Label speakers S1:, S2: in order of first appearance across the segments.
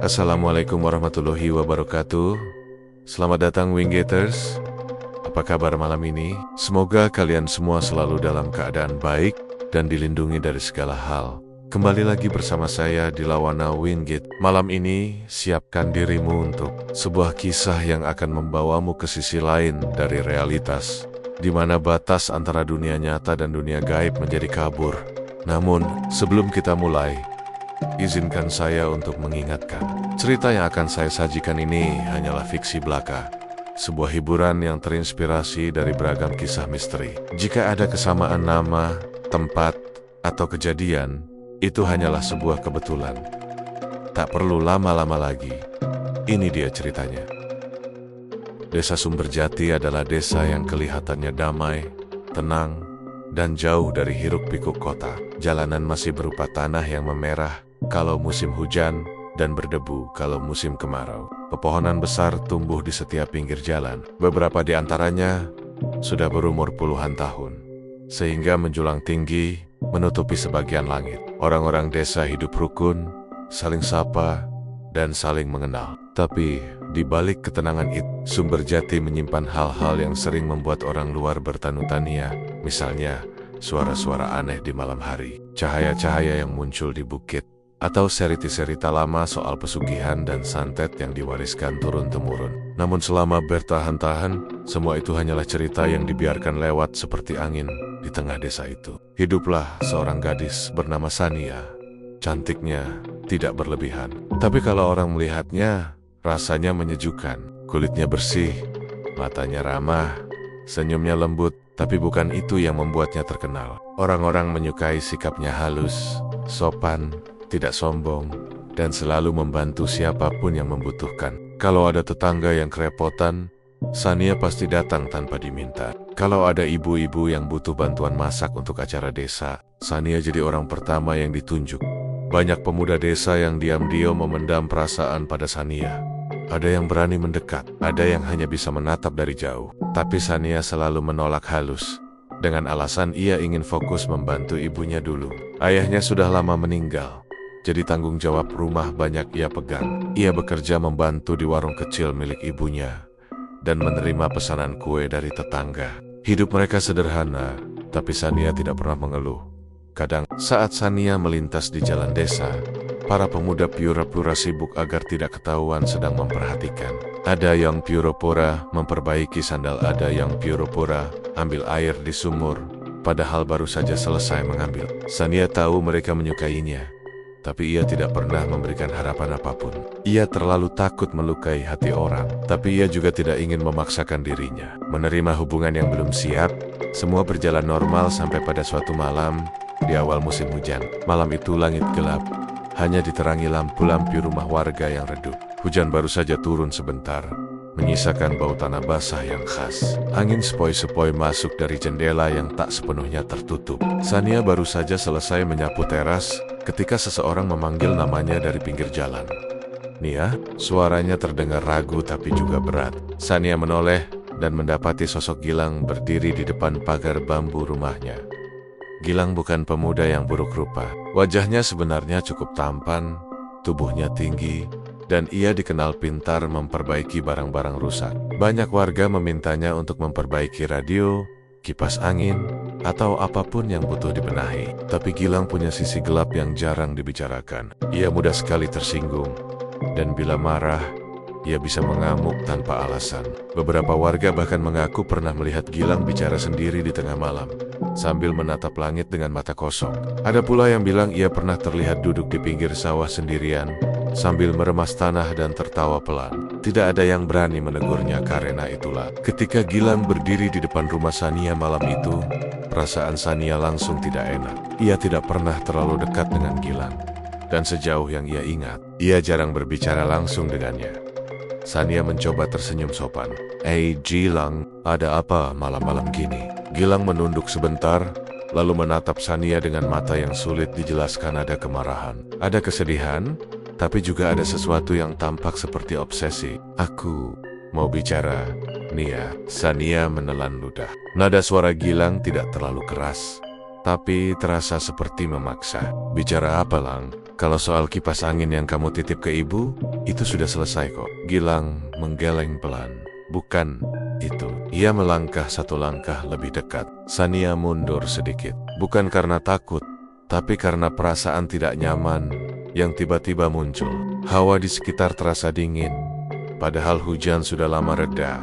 S1: Assalamualaikum warahmatullahi wabarakatuh. Selamat datang Winggaters. Apa kabar malam ini? Semoga kalian semua selalu dalam keadaan baik dan dilindungi dari segala hal. Kembali lagi bersama saya di Lawana Wingate. Malam ini, siapkan dirimu untuk sebuah kisah yang akan membawamu ke sisi lain dari realitas, di mana batas antara dunia nyata dan dunia gaib menjadi kabur. Namun, sebelum kita mulai, izinkan saya untuk mengingatkan, cerita yang akan saya sajikan ini hanyalah fiksi belaka, sebuah hiburan yang terinspirasi dari beragam kisah misteri. Jika ada kesamaan nama, tempat, atau kejadian, itu hanyalah sebuah kebetulan. Tak perlu lama-lama lagi, ini dia ceritanya. Desa Sumberjati adalah desa yang kelihatannya damai, tenang, dan jauh dari hiruk-pikuk kota. Jalanan masih berupa tanah yang memerah kalau musim hujan dan berdebu kalau musim kemarau. Pepohonan besar tumbuh di setiap pinggir jalan. Beberapa di antaranya sudah berumur puluhan tahun, sehingga menjulang tinggi menutupi sebagian langit. Orang-orang desa hidup rukun, saling sapa, dan saling mengenal. Tapi di balik ketenangan itu, Sumberjati menyimpan hal-hal yang sering membuat orang luar bertanu-tania. Misalnya, suara-suara aneh di malam hari, cahaya-cahaya yang muncul di bukit, atau cerita-cerita lama soal pesugihan dan santet yang diwariskan turun-temurun. Namun selama bertahan-tahan, semua itu hanyalah cerita yang dibiarkan lewat seperti angin di tengah desa itu. Hiduplah seorang gadis bernama Sania. Cantiknya tidak berlebihan, tapi kalau orang melihatnya, rasanya menyejukkan. Kulitnya bersih, matanya ramah, senyumnya lembut, tapi bukan itu yang membuatnya terkenal. Orang-orang menyukai sikapnya halus, sopan, tidak sombong, dan selalu membantu siapapun yang membutuhkan. Kalau ada tetangga yang kerepotan, Sania pasti datang tanpa diminta. Kalau ada ibu-ibu yang butuh bantuan masak untuk acara desa, Sania jadi orang pertama yang ditunjuk. Banyak pemuda desa yang diam-diam memendam perasaan pada Sania. Ada yang berani mendekat, ada yang hanya bisa menatap dari jauh. Tapi Sania selalu menolak halus, dengan alasan ia ingin fokus membantu ibunya dulu. Ayahnya sudah lama meninggal, jadi tanggung jawab rumah banyak ia pegang. Ia bekerja membantu di warung kecil milik ibunya, dan menerima pesanan kue dari tetangga. Hidup mereka sederhana, tapi Sania tidak pernah mengeluh. Kadang, saat Sania melintas di jalan desa, para pemuda pura-pura sibuk agar tidak ketahuan sedang memperhatikan. Ada yang pura-pura memperbaiki sandal, ada yang pura-pura ambil air di sumur, padahal baru saja selesai mengambil. Sania tahu mereka menyukainya, tapi ia tidak pernah memberikan harapan apapun. Ia terlalu takut melukai hati orang, tapi ia juga tidak ingin memaksakan dirinya. Menerima hubungan yang belum siap, semua berjalan normal sampai pada suatu malam, di awal musim hujan. Malam itu langit gelap, hanya diterangi lampu-lampu rumah warga yang redup. Hujan baru saja turun sebentar, menyisakan bau tanah basah yang khas. Angin sepoi-sepoi masuk dari jendela yang tak sepenuhnya tertutup. Sania baru saja selesai menyapu teras ketika seseorang memanggil namanya dari pinggir jalan. "Nia?" Suaranya terdengar ragu tapi juga berat. Sania menoleh dan mendapati sosok Gilang berdiri di depan pagar bambu rumahnya. Gilang bukan pemuda yang buruk rupa. Wajahnya sebenarnya cukup tampan, tubuhnya tinggi, dan ia dikenal pintar memperbaiki barang-barang rusak. Banyak warga memintanya untuk memperbaiki radio, kipas angin, atau apapun yang butuh dibenahi. Tapi Gilang punya sisi gelap yang jarang dibicarakan. Ia mudah sekali tersinggung, dan bila marah, ia bisa mengamuk tanpa alasan. Beberapa warga bahkan mengaku pernah melihat Gilang bicara sendiri di tengah malam, sambil menatap langit dengan mata kosong. Ada pula yang bilang ia pernah terlihat duduk di pinggir sawah sendirian, sambil meremas tanah dan tertawa pelan. Tidak ada yang berani menegurnya karena itulah. Ketika Gilang berdiri di depan rumah Sania malam itu, perasaan Sania langsung tidak enak. Ia tidak pernah terlalu dekat dengan Gilang, dan sejauh yang ia ingat, ia jarang berbicara langsung dengannya. Sania mencoba tersenyum sopan. Gilang, ada apa malam-malam gini?" Gilang menunduk sebentar, lalu menatap Sania dengan mata yang sulit dijelaskan. Ada kemarahan, ada kesedihan, tapi juga ada sesuatu yang tampak seperti obsesi. "Aku mau bicara, Nia." Sania menelan ludah. Nada suara Gilang tidak terlalu keras, tapi terasa seperti memaksa. "Bicara apa, Lang? Kalau soal kipas angin yang kamu titip ke ibu, Itu sudah selesai kok. Gilang menggeleng pelan. Bukan itu. Ia melangkah satu langkah lebih dekat. Sania mundur sedikit. Bukan karena takut, tapi karena perasaan tidak nyaman yang tiba-tiba muncul. Hawa di sekitar terasa dingin, padahal hujan sudah lama reda.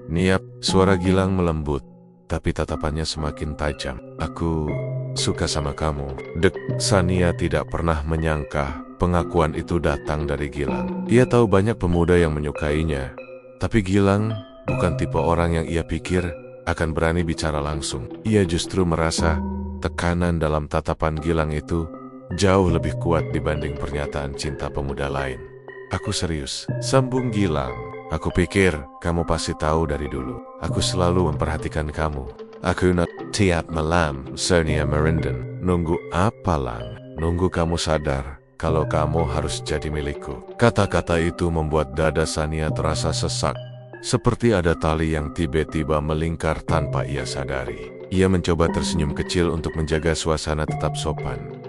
S1: Niap, suara Gilang melembut, tapi tatapannya semakin tajam. Aku suka sama kamu. Dek, Sania tidak pernah menyangka pengakuan itu datang dari Gilang. Ia tahu banyak pemuda yang menyukainya, tapi Gilang bukan tipe orang yang ia pikir akan berani bicara langsung. Ia justru merasa tekanan dalam tatapan Gilang itu jauh lebih kuat dibanding pernyataan cinta pemuda lain. Aku serius, sambung Gilang. Aku pikir kamu pasti tahu dari dulu. Aku selalu memperhatikan kamu. Aku not tiap malam, Sania merinden. Nunggu apa, Lang? Nunggu kamu sadar kalau kamu harus jadi milikku. Kata-kata itu membuat dada Sania terasa sesak, seperti ada tali yang tiba-tiba melingkar tanpa ia sadari. Ia mencoba tersenyum kecil untuk menjaga suasana tetap sopan.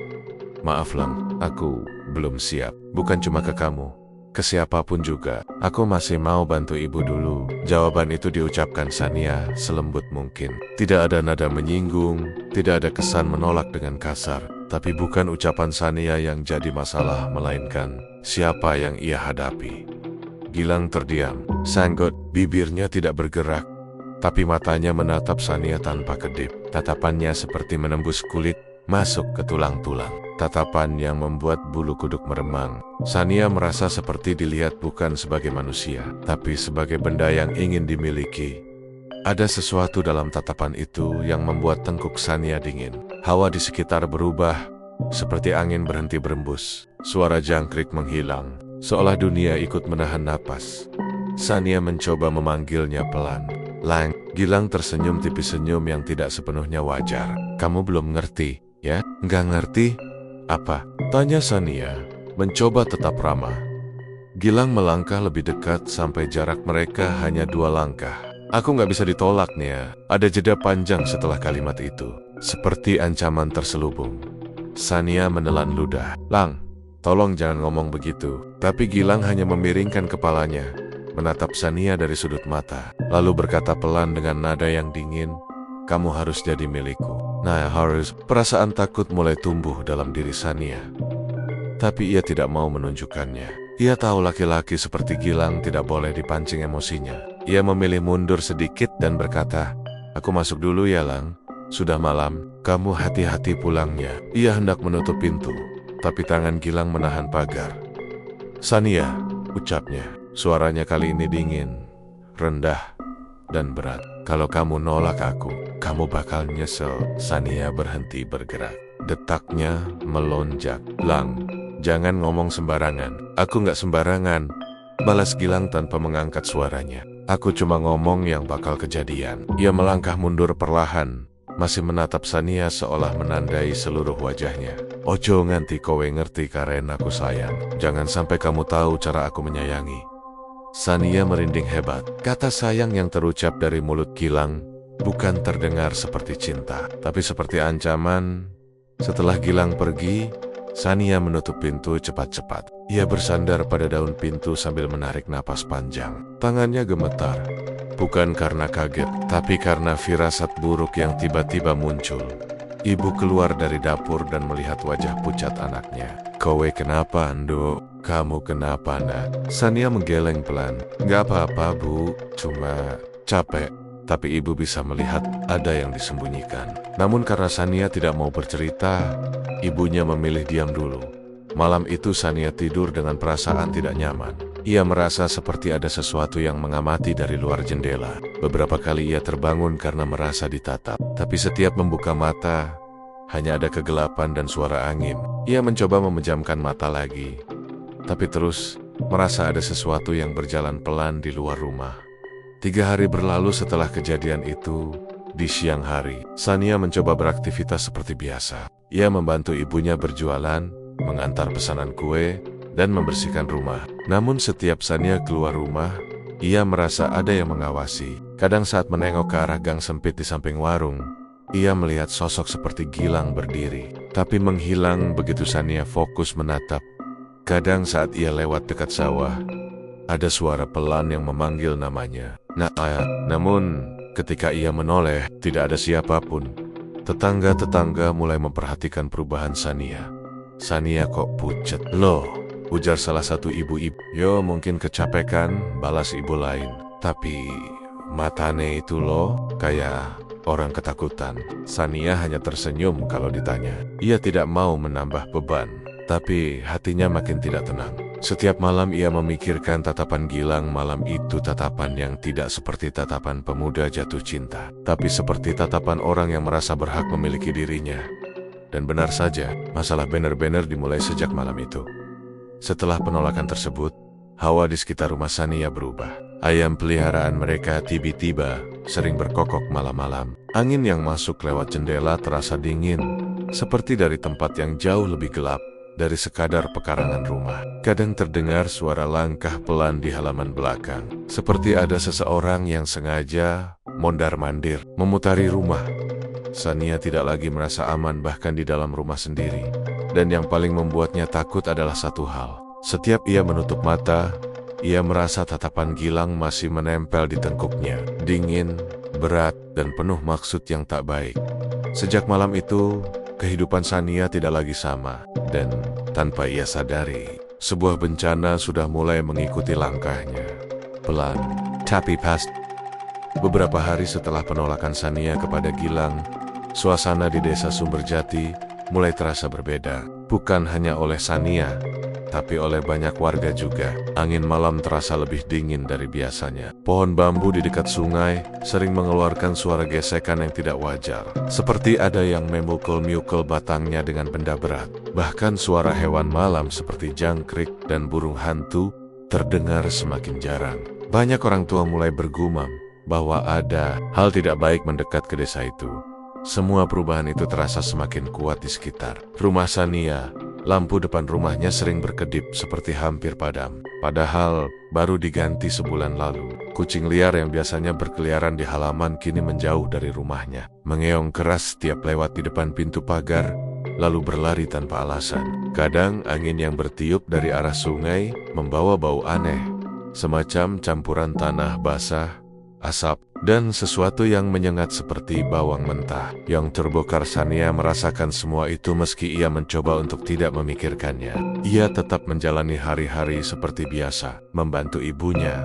S1: Maaf, Lang, aku belum siap. Bukan cuma ke kamu, ke siapapun juga. Aku masih mau bantu ibu dulu. Jawaban itu diucapkan Sania selembut mungkin. Tidak ada nada menyinggung, tidak ada kesan menolak dengan kasar. Tapi bukan ucapan Sania yang jadi masalah, melainkan siapa yang ia hadapi. Gilang terdiam, sanggut, bibirnya tidak bergerak, tapi matanya menatap Sania tanpa kedip. Tatapannya seperti menembus kulit, masuk ke tulang-tulang. Tatapan yang membuat bulu kuduk meremang. Sania merasa seperti dilihat bukan sebagai manusia, tapi sebagai benda yang ingin dimiliki. Ada sesuatu dalam tatapan itu yang membuat tengkuk Sania dingin. Hawa di sekitar berubah, seperti angin berhenti berembus. Suara jangkrik menghilang, seolah dunia ikut menahan napas. Sania mencoba memanggilnya pelan. Lang. Gilang tersenyum tipis, senyum yang tidak sepenuhnya wajar. Kamu belum ngerti, ya? Nggak ngerti? Apa? Tanya Sania, mencoba tetap ramah. Gilang melangkah lebih dekat sampai jarak mereka hanya 2 langkah. Aku nggak bisa ditolak nih ya. Ada jeda panjang setelah kalimat itu, seperti ancaman terselubung. Sania menelan ludah. Lang, tolong jangan ngomong begitu. Tapi Gilang hanya memiringkan kepalanya, menatap Sania dari sudut mata, lalu berkata pelan dengan nada yang dingin, kamu harus jadi milikku. Nah, harus. Perasaan takut mulai tumbuh dalam diri Sania, tapi ia tidak mau menunjukkannya. Ia tahu laki-laki seperti Gilang tidak boleh dipancing emosinya. Ia memilih mundur sedikit dan berkata, aku masuk dulu ya, Lang. Sudah malam, kamu hati-hati pulangnya. Ia hendak menutup pintu, tapi tangan Gilang menahan pagar. Sania, ucapnya. Suaranya kali ini dingin, rendah, dan berat. Kalau kamu nolak aku, kamu bakal nyesel. Sania berhenti bergerak. Detaknya melonjak. Lang, jangan ngomong sembarangan. Aku nggak sembarangan, balas Gilang tanpa mengangkat suaranya. Aku cuma ngomong yang bakal kejadian. Ia melangkah mundur perlahan, masih menatap Sania seolah menandai seluruh wajahnya. Ojo nganti kowe ngerti karen aku sayang. Jangan sampai kamu tahu cara aku menyayangi. Sania merinding hebat. Kata sayang yang terucap dari mulut Gilang bukan terdengar seperti cinta, tapi seperti ancaman. Setelah Gilang pergi, Sania menutup pintu cepat-cepat. Ia bersandar pada daun pintu sambil menarik napas panjang. Tangannya gemetar, bukan karena kaget, tapi karena firasat buruk yang tiba-tiba muncul. Ibu keluar dari dapur dan melihat wajah pucat anaknya. Kowe kenapa, Ndo? Kamu kenapa, Nak? Sania menggeleng pelan. Nggak apa-apa, Bu. Cuma capek. Tapi ibu bisa melihat ada yang disembunyikan. Namun karena Sania tidak mau bercerita, ibunya memilih diam dulu. Malam itu Sania tidur dengan perasaan tidak nyaman. Ia merasa seperti ada sesuatu yang mengamati dari luar jendela. Beberapa kali ia terbangun karena merasa ditatap. Tapi setiap membuka mata, hanya ada kegelapan dan suara angin. Ia mencoba memejamkan mata lagi, tapi terus merasa ada sesuatu yang berjalan pelan di luar rumah. 3 hari berlalu setelah kejadian itu. Di siang hari, Sania mencoba beraktivitas seperti biasa. Ia membantu ibunya berjualan, mengantar pesanan kue, dan membersihkan rumah. Namun setiap Sania keluar rumah, ia merasa ada yang mengawasi. Kadang saat menengok ke arah gang sempit di samping warung, ia melihat sosok seperti Gilang berdiri, tapi menghilang begitu Sania fokus menatap Kadang saat ia lewat dekat sawah, ada suara pelan yang memanggil namanya. Namun, ketika ia menoleh, tidak ada siapapun. Tetangga-tetangga mulai memperhatikan perubahan Sania. Sania kok pucat? Loh, ujar salah satu ibu-ibu. Yo, mungkin kecapekan, balas ibu lain. Tapi, matane itu loh, kayak orang ketakutan. Sania hanya tersenyum kalau ditanya. Ia tidak mau menambah beban, tapi hatinya makin tidak tenang. Setiap malam ia memikirkan tatapan Gilang. Malam itu tatapan yang tidak seperti tatapan pemuda jatuh cinta, tapi seperti tatapan orang yang merasa berhak memiliki dirinya. Dan benar saja, masalah benar-benar dimulai sejak malam itu. Setelah penolakan tersebut, hawa di sekitar rumah Sania berubah. Ayam peliharaan mereka tiba-tiba sering berkokok malam-malam. Angin yang masuk lewat jendela terasa dingin, seperti dari tempat yang jauh lebih gelap dari sekadar pekarangan rumah. Kadang terdengar suara langkah pelan di halaman belakang, seperti ada seseorang yang sengaja mondar-mandir memutari rumah. Sania tidak lagi merasa aman bahkan di dalam rumah sendiri. Dan yang paling membuatnya takut adalah satu hal. Setiap ia menutup mata, ia merasa tatapan Gilang masih menempel di tengkuknya. Dingin, berat, dan penuh maksud yang tak baik. Sejak malam itu, kehidupan Sania tidak lagi sama. Dan tanpa ia sadari, sebuah bencana sudah mulai mengikuti langkahnya. Pelan, tapi pasti. Beberapa hari setelah penolakan Sania kepada Gilang, suasana di desa Sumberjati mulai terasa berbeda. Bukan hanya oleh Sania, tapi oleh banyak warga juga. Angin malam terasa lebih dingin dari biasanya. Pohon bambu di dekat sungai sering mengeluarkan suara gesekan yang tidak wajar, seperti ada yang memukul-mukul batangnya dengan benda berat. Bahkan suara hewan malam seperti jangkrik dan burung hantu terdengar semakin jarang. Banyak orang tua mulai bergumam bahwa ada hal tidak baik mendekat ke desa itu. Semua perubahan itu terasa semakin kuat di sekitar rumah Sania. Lampu depan rumahnya sering berkedip seperti hampir padam, padahal baru diganti sebulan lalu. Kucing liar yang biasanya berkeliaran di halaman kini menjauh dari rumahnya, mengeong keras setiap lewat di depan pintu pagar, lalu berlari tanpa alasan. Kadang angin yang bertiup dari arah sungai membawa bau aneh, semacam campuran tanah basah, asap, dan sesuatu yang menyengat seperti bawang mentah. Yang terbongkar Sania merasakan semua itu meski ia mencoba untuk tidak memikirkannya. Ia tetap menjalani hari-hari seperti biasa, membantu ibunya,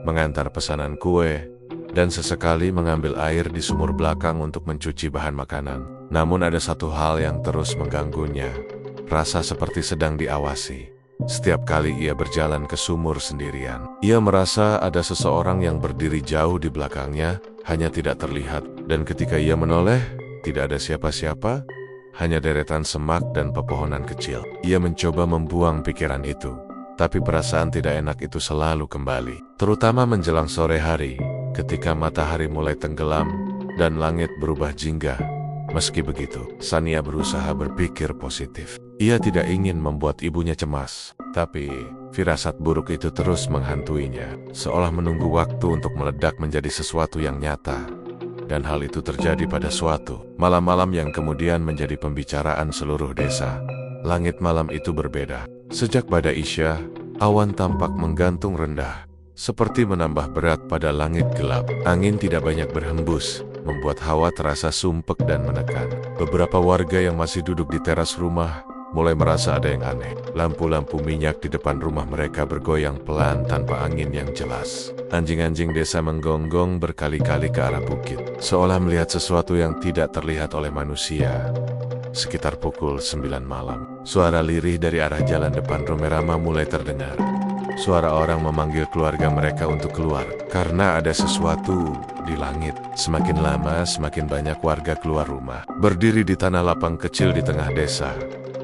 S1: mengantar pesanan kue, dan sesekali mengambil air di sumur belakang untuk mencuci bahan makanan. Namun ada satu hal yang terus mengganggunya, rasa seperti sedang diawasi. Setiap kali ia berjalan ke sumur sendirian, ia merasa ada seseorang yang berdiri jauh di belakangnya, hanya tidak terlihat. Dan ketika ia menoleh, tidak ada siapa-siapa, hanya deretan semak dan pepohonan kecil. Ia mencoba membuang pikiran itu, tapi perasaan tidak enak itu selalu kembali. Terutama menjelang sore hari, ketika matahari mulai tenggelam dan langit berubah jingga. Meski begitu, Sania berusaha berpikir positif. Ia tidak ingin membuat ibunya cemas, tapi firasat buruk itu terus menghantuinya, seolah menunggu waktu untuk meledak menjadi sesuatu yang nyata. Dan hal itu terjadi pada suatu malam-malam yang kemudian menjadi pembicaraan seluruh desa. Langit malam itu berbeda. Sejak pada Isya, awan tampak menggantung rendah, seperti menambah berat pada langit gelap. Angin tidak banyak berhembus, membuat hawa terasa sumpek dan menekan. Beberapa warga yang masih duduk di teras rumah mulai merasa ada yang aneh. Lampu-lampu minyak di depan rumah mereka bergoyang pelan tanpa angin yang jelas. Anjing-anjing desa menggonggong berkali-kali ke arah bukit, seolah melihat sesuatu yang tidak terlihat oleh manusia. Sekitar pukul 9 malam, suara lirih dari arah jalan depan Romerama mulai terdengar. Suara orang memanggil keluarga mereka untuk keluar, karena ada sesuatu di langit. Semakin lama, semakin banyak warga keluar rumah, berdiri di tanah lapang kecil di tengah desa,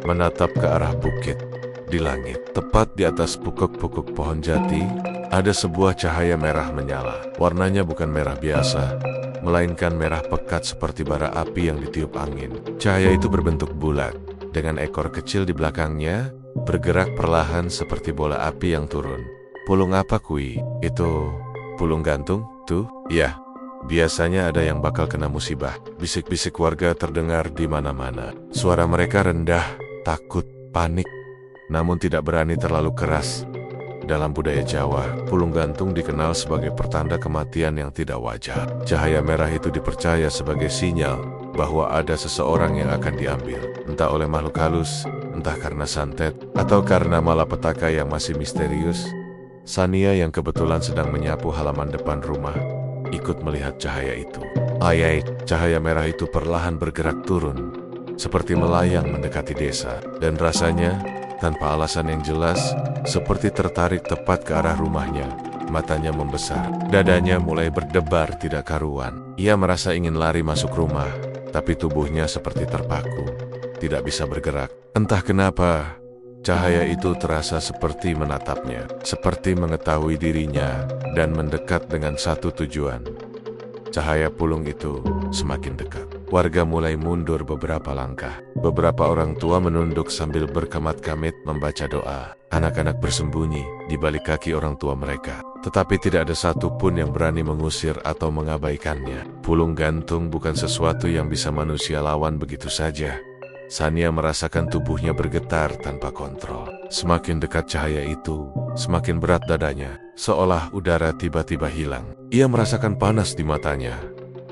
S1: menatap ke arah bukit. Di langit, tepat di atas pokok-pokok pohon jati, ada sebuah cahaya merah menyala. Warnanya bukan merah biasa, melainkan merah pekat seperti bara api yang ditiup angin. Cahaya itu berbentuk bulat, dengan ekor kecil di belakangnya, bergerak perlahan seperti bola api yang turun. Pulung apa kui? Itu pulung gantung? Tuh, ya. Biasanya ada yang bakal kena musibah. Bisik-bisik warga terdengar di mana-mana. Suara mereka rendah, takut, panik. namun tidak berani terlalu keras. Dalam budaya Jawa, pulung gantung dikenal sebagai pertanda kematian yang tidak wajar. Cahaya merah itu dipercaya sebagai sinyal bahwa ada seseorang yang akan diambil, entah oleh makhluk halus, entah karena santet, atau karena malapetaka yang masih misterius. Sania yang kebetulan sedang menyapu halaman depan rumah, ikut melihat cahaya itu. Ayai, cahaya merah itu perlahan bergerak turun, seperti melayang mendekati desa, dan rasanya, tanpa alasan yang jelas, seperti tertarik tepat ke arah rumahnya. Matanya membesar, dadanya mulai berdebar tidak karuan. Ia merasa ingin lari masuk rumah, tapi tubuhnya seperti terpaku, tidak bisa bergerak. Entah kenapa, cahaya itu terasa seperti menatapnya, seperti mengetahui dirinya, dan mendekat dengan satu tujuan. Cahaya pulung itu semakin dekat. Warga mulai mundur beberapa langkah. Beberapa orang tua menunduk sambil berkemat-kamit membaca doa. Anak-anak bersembunyi di balik kaki orang tua mereka. Tetapi tidak ada satupun yang berani mengusir atau mengabaikannya. Pulung gantung bukan sesuatu yang bisa manusia lawan begitu saja. Sania merasakan tubuhnya bergetar tanpa kontrol. Semakin dekat cahaya itu, semakin berat dadanya, seolah udara tiba-tiba hilang. Ia merasakan panas di matanya.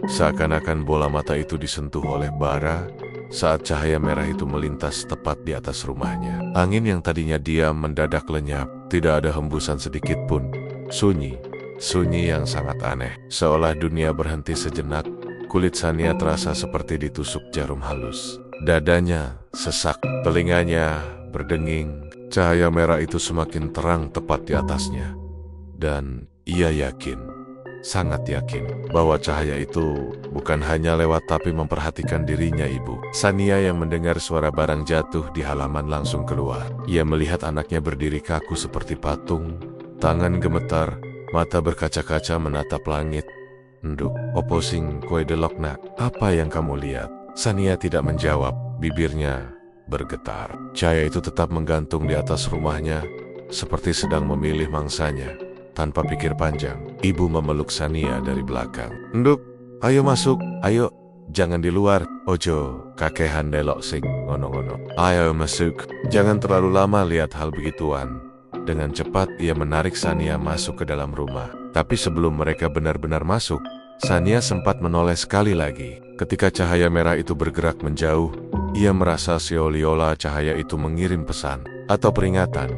S1: Seakan-akan bola mata itu disentuh oleh bara saat cahaya merah itu melintas tepat di atas rumahnya. Angin yang tadinya diam mendadak lenyap, tidak ada hembusan sedikit pun. Sunyi yang sangat aneh. Seolah dunia berhenti sejenak, kulit Sania terasa seperti ditusuk jarum halus. Dadanya sesak, telinganya berdenging. Cahaya merah itu semakin terang tepat di atasnya. Dan ia yakin, sangat yakin, bahwa cahaya itu bukan hanya lewat tapi memperhatikan dirinya ibu. Sania yang mendengar suara barang jatuh di halaman langsung keluar. Ia melihat anaknya berdiri kaku seperti patung, tangan gemetar, mata berkaca-kaca menatap langit. Nduk, oposing kue delok nak, apa yang kamu lihat? Sania tidak menjawab, bibirnya bergetar. Cahaya itu tetap menggantung di atas rumahnya, seperti sedang memilih mangsanya. Tanpa pikir panjang, ibu memeluk Sania dari belakang. Nduk, ayo masuk, ayo. Jangan di luar, ojo, kakehan delok sing, ngono-ngono. Ayo masuk, jangan terlalu lama lihat hal begituan. Dengan cepat ia menarik Sania masuk ke dalam rumah. Tapi sebelum mereka benar-benar masuk, Sania sempat menoleh sekali lagi. Ketika cahaya merah itu bergerak menjauh, ia merasa seolah-olah cahaya itu mengirim pesan atau peringatan.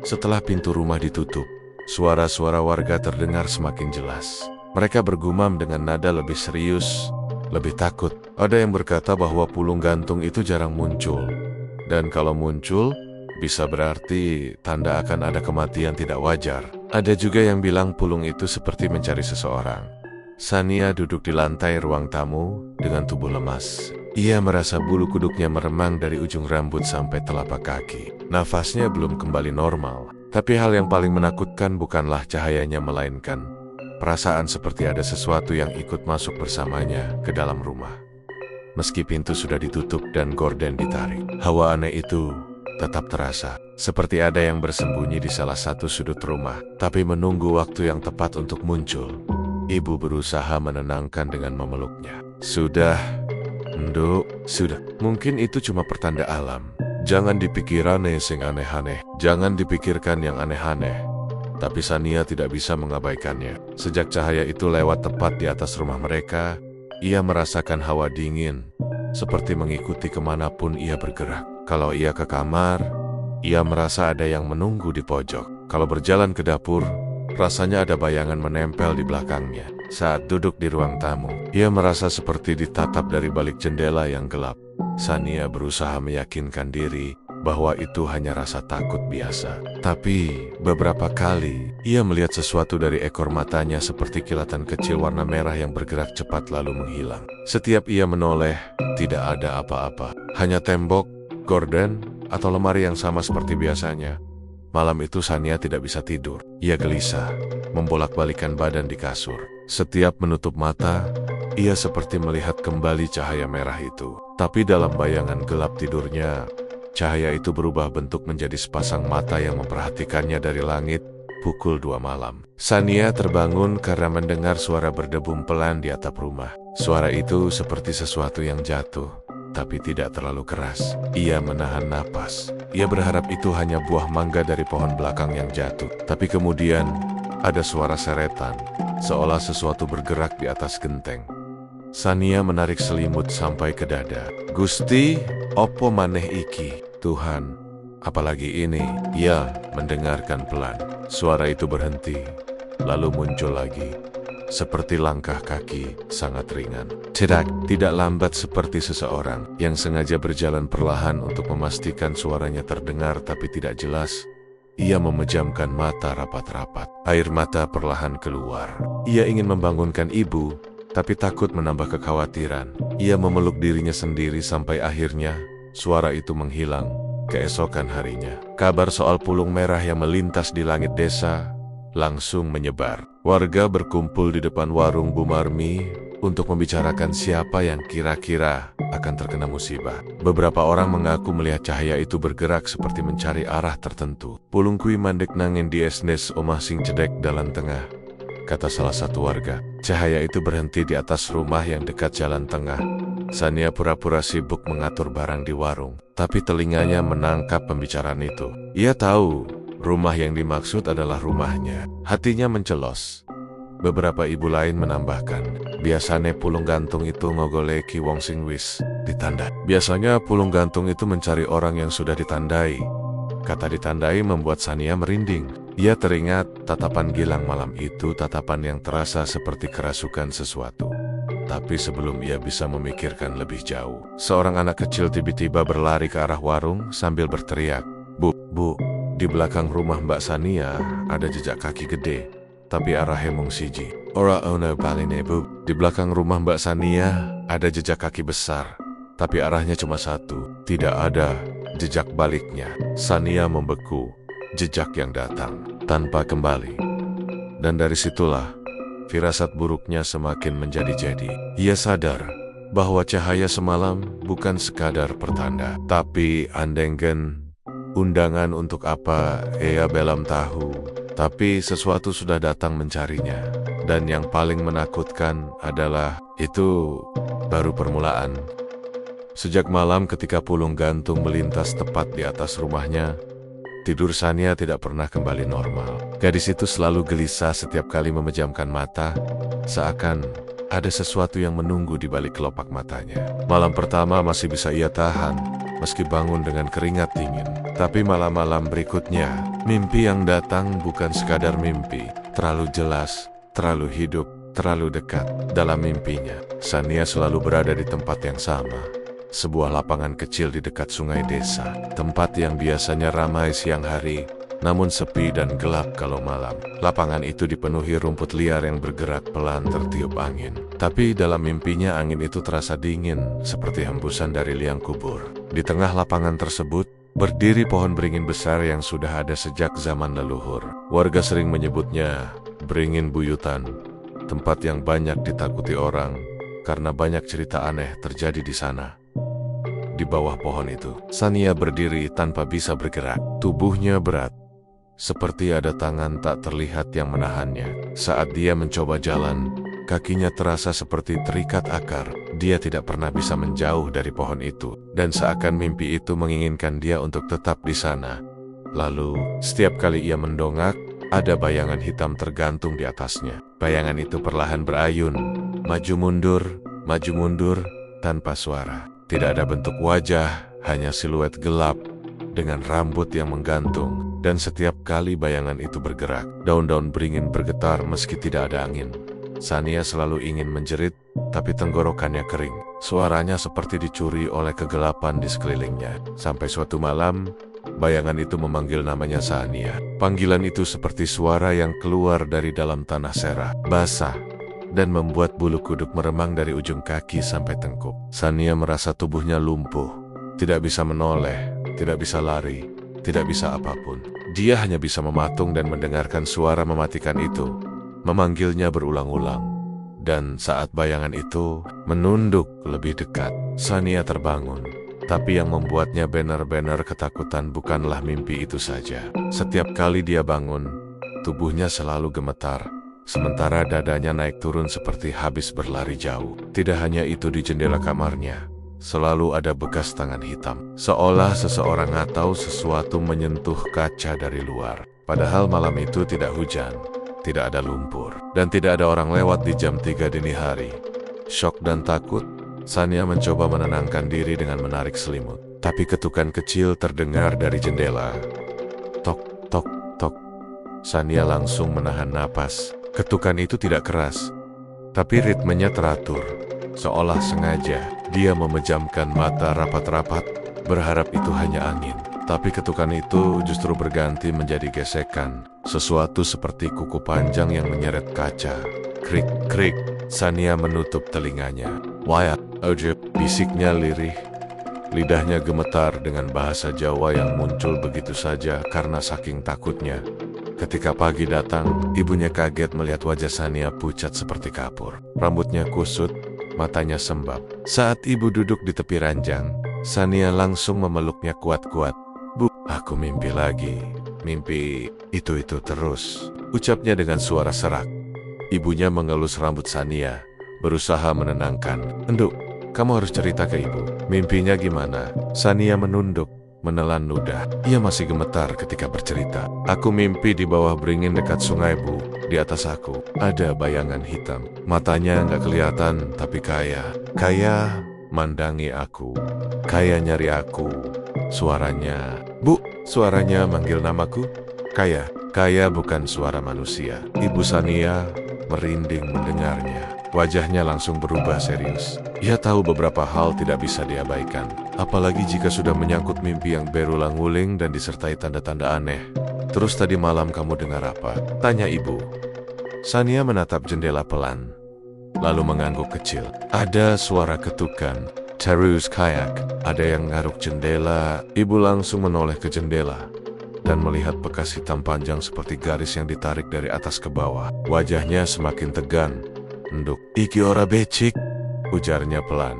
S1: Setelah pintu rumah ditutup, suara-suara warga terdengar semakin jelas. Mereka bergumam dengan nada lebih serius, lebih takut. Ada yang berkata bahwa pulung gantung itu jarang muncul. Dan kalau muncul, bisa berarti tanda akan ada kematian tidak wajar. Ada juga yang bilang pulung itu seperti mencari seseorang. Sania duduk di lantai ruang tamu dengan tubuh lemas. Ia merasa bulu kuduknya meremang dari ujung rambut sampai telapak kaki. Nafasnya belum kembali normal. Tapi hal yang paling menakutkan bukanlah cahayanya, melainkan perasaan seperti ada sesuatu yang ikut masuk bersamanya ke dalam rumah. Meski pintu sudah ditutup dan gorden ditarik, hawa aneh itu tetap terasa. Seperti ada yang bersembunyi di salah satu sudut rumah, tapi menunggu waktu yang tepat untuk muncul. Ibu berusaha menenangkan dengan memeluknya. Sudah, Nduk, sudah. Mungkin itu cuma pertanda alam. Jangan dipikiran sing aneh-aneh. Jangan dipikirkan yang aneh-aneh. Tapi Sania tidak bisa mengabaikannya. Sejak cahaya itu lewat tepat di atas rumah mereka, ia merasakan hawa dingin, seperti mengikuti kemanapun ia bergerak. Kalau ia ke kamar, ia merasa ada yang menunggu di pojok. Kalau berjalan ke dapur, rasanya ada bayangan menempel di belakangnya. Saat duduk di ruang tamu, ia merasa seperti ditatap dari balik jendela yang gelap. Sania berusaha meyakinkan diri bahwa itu hanya rasa takut biasa. Tapi beberapa kali ia melihat sesuatu dari ekor matanya, seperti kilatan kecil warna merah yang bergerak cepat lalu menghilang. Setiap ia menoleh, tidak ada apa-apa. Hanya tembok, gorden, atau lemari yang sama seperti biasanya. Malam itu Sania tidak bisa tidur. Ia gelisah, membolak-balikan badan di kasur. Setiap menutup mata, ia seperti melihat kembali cahaya merah itu. Tapi dalam bayangan gelap tidurnya, cahaya itu berubah bentuk menjadi sepasang mata yang memperhatikannya dari langit. Pukul 2 malam. Sania terbangun karena mendengar suara berdebum pelan di atap rumah. Suara itu seperti sesuatu yang jatuh, tapi tidak terlalu keras. Ia menahan napas. Ia berharap itu hanya buah mangga dari pohon belakang yang jatuh. Tapi kemudian ada suara seretan, seolah sesuatu bergerak di atas genteng. Sania menarik selimut sampai ke dada. Gusti, opo maneh iki? Tuhan, apalagi ini? Ia mendengarkan pelan. Suara itu berhenti, lalu muncul lagi. Seperti langkah kaki sangat ringan. Tidak lambat seperti seseorang yang sengaja berjalan perlahan untuk memastikan suaranya terdengar tapi tidak jelas. Ia memejamkan mata rapat-rapat. Air mata perlahan keluar. Ia ingin membangunkan ibu, tapi takut menambah kekhawatiran. Ia memeluk dirinya sendiri sampai akhirnya suara itu menghilang. Keesokan harinya, kabar soal pulung merah yang melintas di langit desa langsung menyebar. Warga berkumpul di depan warung Bu Marmi untuk membicarakan siapa yang kira-kira akan terkena musibah. Beberapa orang mengaku melihat cahaya itu bergerak seperti mencari arah tertentu. Pulung kui mandek nangin di esnes omah sing cedek dalan tengah, kata salah satu warga. Cahaya itu berhenti di atas rumah yang dekat jalan tengah. Sania pura-pura sibuk mengatur barang di warung, tapi telinganya menangkap pembicaraan itu. Ia tahu rumah yang dimaksud adalah rumahnya. Hatinya mencelos. Beberapa ibu lain menambahkan, biasanya pulung gantung itu ngogoleki wong sing wis ditandai. Biasanya pulung gantung itu mencari orang yang sudah ditandai. Kata ditandai membuat Sania merinding. Ia teringat tatapan Gilang malam itu, tatapan yang terasa seperti kerasukan sesuatu. Tapi sebelum ia bisa memikirkan lebih jauh, seorang anak kecil tiba-tiba berlari ke arah warung sambil berteriak, Bu, di belakang rumah Mbak Sania ada jejak kaki gede, tapi arahnya mung siji. Ora ono baline, Bu. Di belakang rumah Mbak Sania ada jejak kaki besar, tapi arahnya cuma satu. Tidak ada jejak baliknya. Sania membeku, jejak yang datang tanpa kembali. Dan dari situlah firasat buruknya semakin menjadi-jadi. Ia sadar bahwa cahaya semalam bukan sekadar pertanda, tapi andenggen undangan untuk apa ia belum tahu. Tapi sesuatu sudah datang mencarinya. Dan yang paling menakutkan adalah itu baru permulaan. Sejak malam ketika pulung gantung melintas tepat di atas rumahnya, tidur Sania tidak pernah kembali normal. Gadis itu selalu gelisah setiap kali memejamkan mata, seakan ada sesuatu yang menunggu di balik kelopak matanya. Malam pertama masih bisa ia tahan, meski bangun dengan keringat dingin. Tapi malam-malam berikutnya, mimpi yang datang bukan sekadar mimpi. Terlalu jelas, terlalu hidup, terlalu dekat. Dalam mimpinya, Sania selalu berada di tempat yang sama. Sebuah lapangan kecil di dekat sungai desa. Tempat yang biasanya ramai siang hari, namun sepi dan gelap kalau malam. Lapangan itu dipenuhi rumput liar yang bergerak pelan tertiup angin. Tapi dalam mimpinya angin itu terasa dingin, seperti hembusan dari liang kubur. Di tengah lapangan tersebut, berdiri pohon beringin besar yang sudah ada sejak zaman leluhur. Warga sering menyebutnya beringin buyutan, tempat yang banyak ditakuti orang karena banyak cerita aneh terjadi di sana. Di bawah pohon itu, Sania berdiri tanpa bisa bergerak. Tubuhnya berat, seperti ada tangan tak terlihat yang menahannya. Saat dia mencoba jalan, kakinya terasa seperti terikat akar. Dia tidak pernah bisa menjauh dari pohon itu, dan seakan mimpi itu menginginkan dia untuk tetap di sana. Lalu, setiap kali ia mendongak, ada bayangan hitam tergantung di atasnya. Bayangan itu perlahan berayun, maju mundur, tanpa suara. Tidak ada bentuk wajah, hanya siluet gelap dengan rambut yang menggantung. Dan setiap kali bayangan itu bergerak, daun-daun beringin bergetar meski tidak ada angin. Sania selalu ingin menjerit, tapi tenggorokannya kering. Suaranya seperti dicuri oleh kegelapan di sekelilingnya. Sampai suatu malam, bayangan itu memanggil namanya Sania. Panggilan itu seperti suara yang keluar dari dalam tanah serah, basah, dan membuat bulu kuduk meremang dari ujung kaki sampai tengkuk. Sania merasa tubuhnya lumpuh, tidak bisa menoleh, tidak bisa lari, tidak bisa apapun. Dia hanya bisa mematung dan mendengarkan suara mematikan itu, memanggilnya berulang-ulang. Dan saat bayangan itu menunduk lebih dekat, Sania terbangun. Tapi yang membuatnya benar-benar ketakutan bukanlah mimpi itu saja. Setiap kali dia bangun, tubuhnya selalu gemetar, sementara dadanya naik turun seperti habis berlari jauh. Tidak hanya itu, di jendela kamarnya, selalu ada bekas tangan hitam. Seolah seseorang atau sesuatu menyentuh kaca dari luar. Padahal malam itu tidak hujan, tidak ada lumpur, dan tidak ada orang lewat di jam 3 dini hari. Syok dan takut, Sania mencoba menenangkan diri dengan menarik selimut. Tapi ketukan kecil terdengar dari jendela. Tok, tok, tok. Sania langsung menahan napas. Ketukan itu tidak keras, tapi ritmenya teratur. Seolah sengaja, dia memejamkan mata rapat-rapat, berharap itu hanya angin. Tapi ketukan itu justru berganti menjadi gesekan. Sesuatu seperti kuku panjang yang menyeret kaca. Krik, krik. Sania menutup telinganya. Wyatt, Oje, bisiknya lirih. Lidahnya gemetar dengan bahasa Jawa yang muncul begitu saja karena saking takutnya. Ketika pagi datang, ibunya kaget melihat wajah Sania pucat seperti kapur. Rambutnya kusut, matanya sembab. Saat ibu duduk di tepi ranjang, Sania langsung memeluknya kuat-kuat. "Bu, aku mimpi lagi. Mimpi itu terus," ucapnya dengan suara serak. Ibunya mengelus rambut Sania, berusaha menenangkan. "Enduk, kamu harus cerita ke ibu. Mimpinya gimana?" Sania menunduk, menelan ludah. Ia masih gemetar ketika bercerita. "Aku mimpi di bawah beringin dekat sungai, Bu. Di atas aku ada bayangan hitam. Matanya nggak kelihatan, tapi kaya mandangi aku. Kaya nyari aku. Suaranya, Bu, suaranya manggil namaku. Kaya bukan suara manusia." Ibu Sania merinding mendengarnya. Wajahnya langsung berubah serius. Ia tahu beberapa hal tidak bisa diabaikan, apalagi jika sudah menyangkut mimpi yang berulang-ulang dan disertai tanda-tanda aneh. "Terus tadi malam kamu dengar apa?" tanya ibu. Sania menatap jendela pelan, lalu mengangguk kecil. Ada suara ketukan. Terus kayak ada yang ngaruk jendela. Ibu langsung menoleh ke jendela dan melihat bekas hitam panjang seperti garis yang ditarik dari atas ke bawah. Wajahnya semakin tegang. "Enduk, iki ora becik," ujarnya pelan,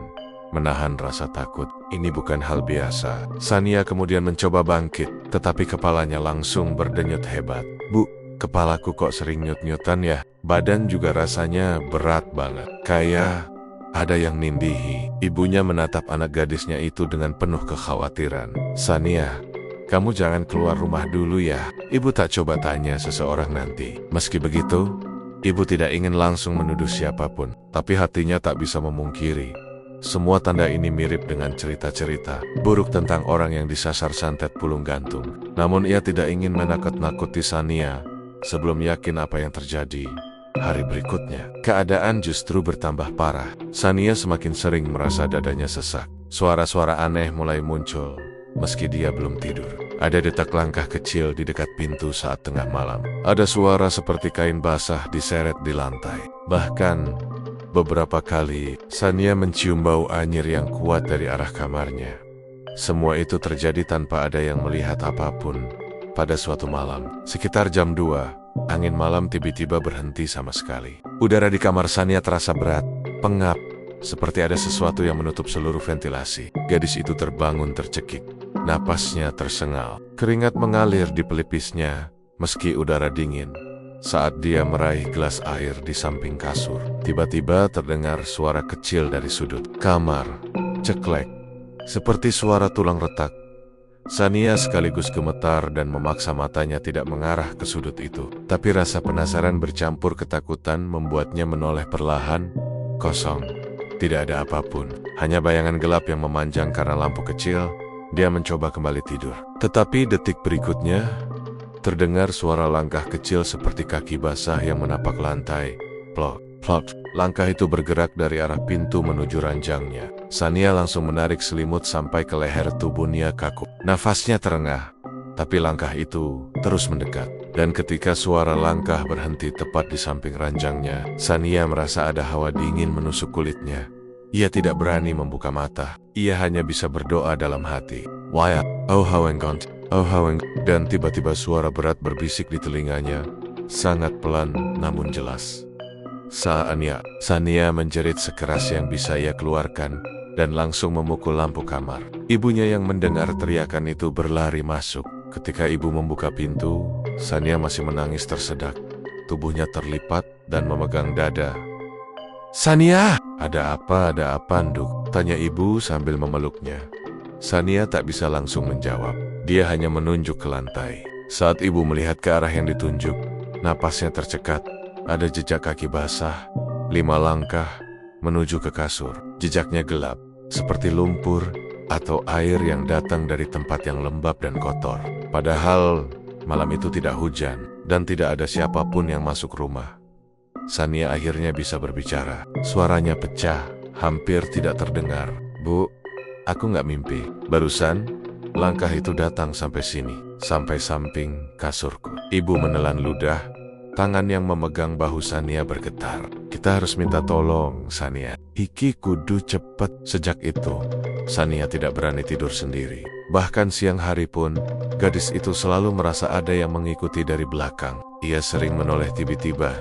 S1: menahan rasa takut. Ini bukan hal biasa. Sania kemudian mencoba bangkit, tetapi kepalanya langsung berdenyut hebat. "Bu, kepalaku kok sering nyut-nyutan ya? Badan juga rasanya berat banget. Kayak ada yang nindihi." Ibunya menatap anak gadisnya itu dengan penuh kekhawatiran. "Sania, kamu jangan keluar rumah dulu ya. Ibu tak coba tanya seseorang nanti." Meski begitu, ibu tidak ingin langsung menuduh siapapun, tapi hatinya tak bisa memungkiri. Semua tanda ini mirip dengan cerita-cerita buruk tentang orang yang disasar santet pulung gantung. Namun ia tidak ingin menakut-nakuti Sania sebelum yakin apa yang terjadi. Hari berikutnya, keadaan justru bertambah parah. Sania semakin sering merasa dadanya sesak. Suara-suara aneh mulai muncul, meski dia belum tidur. Ada detak langkah kecil di dekat pintu saat tengah malam. Ada suara seperti kain basah diseret di lantai. Bahkan, beberapa kali, Sania mencium bau anyir yang kuat dari arah kamarnya. Semua itu terjadi tanpa ada yang melihat apapun. Pada suatu malam, sekitar jam 2, angin malam tiba-tiba berhenti sama sekali. Udara di kamar Sania terasa berat, pengap, seperti ada sesuatu yang menutup seluruh ventilasi. Gadis itu terbangun tercekik. Napasnya tersengal. Keringat mengalir di pelipisnya, meski udara dingin. Saat dia meraih gelas air di samping kasur, tiba-tiba terdengar suara kecil dari sudut kamar. Ceklek, seperti suara tulang retak. Sania sekaligus gemetar dan memaksa matanya tidak mengarah ke sudut itu. Tapi rasa penasaran bercampur ketakutan membuatnya menoleh perlahan. Kosong. Tidak ada apapun. Hanya bayangan gelap yang memanjang karena lampu kecil. Dia mencoba kembali tidur. Tetapi detik berikutnya, terdengar suara langkah kecil seperti kaki basah yang menapak lantai. Plok, plok. Langkah itu bergerak dari arah pintu menuju ranjangnya. Sania langsung menarik selimut sampai ke leher tubuhnya kaku. Nafasnya terengah, tapi langkah itu terus mendekat. Dan ketika suara langkah berhenti tepat di samping ranjangnya, Sania merasa ada hawa dingin menusuk kulitnya. Ia tidak berani membuka mata. Ia hanya bisa berdoa dalam hati. Wyatt, oh how engkau. Dan tiba-tiba suara berat berbisik di telinganya. Sangat pelan namun jelas. Sania menjerit sekeras yang bisa ia keluarkan dan langsung memukul lampu kamar. Ibunya yang mendengar teriakan itu berlari masuk. Ketika ibu membuka pintu, Sania masih menangis tersedak. Tubuhnya terlipat dan memegang dada. "Sania, ada apa, Nduk?" Tanya ibu sambil memeluknya. Sania tak bisa langsung menjawab. Dia hanya menunjuk ke lantai. Saat ibu melihat ke arah yang ditunjuk, napasnya tercekat. Ada jejak kaki basah, 5 langkah menuju ke kasur. Jejaknya gelap, seperti lumpur atau air yang datang dari tempat yang lembab dan kotor. Padahal malam itu tidak hujan dan tidak ada siapapun yang masuk rumah. Sania akhirnya bisa berbicara. Suaranya pecah, hampir tidak terdengar. Bu, aku nggak mimpi. Barusan, langkah itu datang sampai sini, sampai samping kasurku. Ibu menelan ludah, tangan yang memegang bahu Sania bergetar. Kita harus minta tolong, Sania. Iki kudu cepet. Sejak itu, Sania tidak berani tidur sendiri. Bahkan siang hari pun, gadis itu selalu merasa ada yang mengikuti dari belakang. Ia sering menoleh tiba-tiba,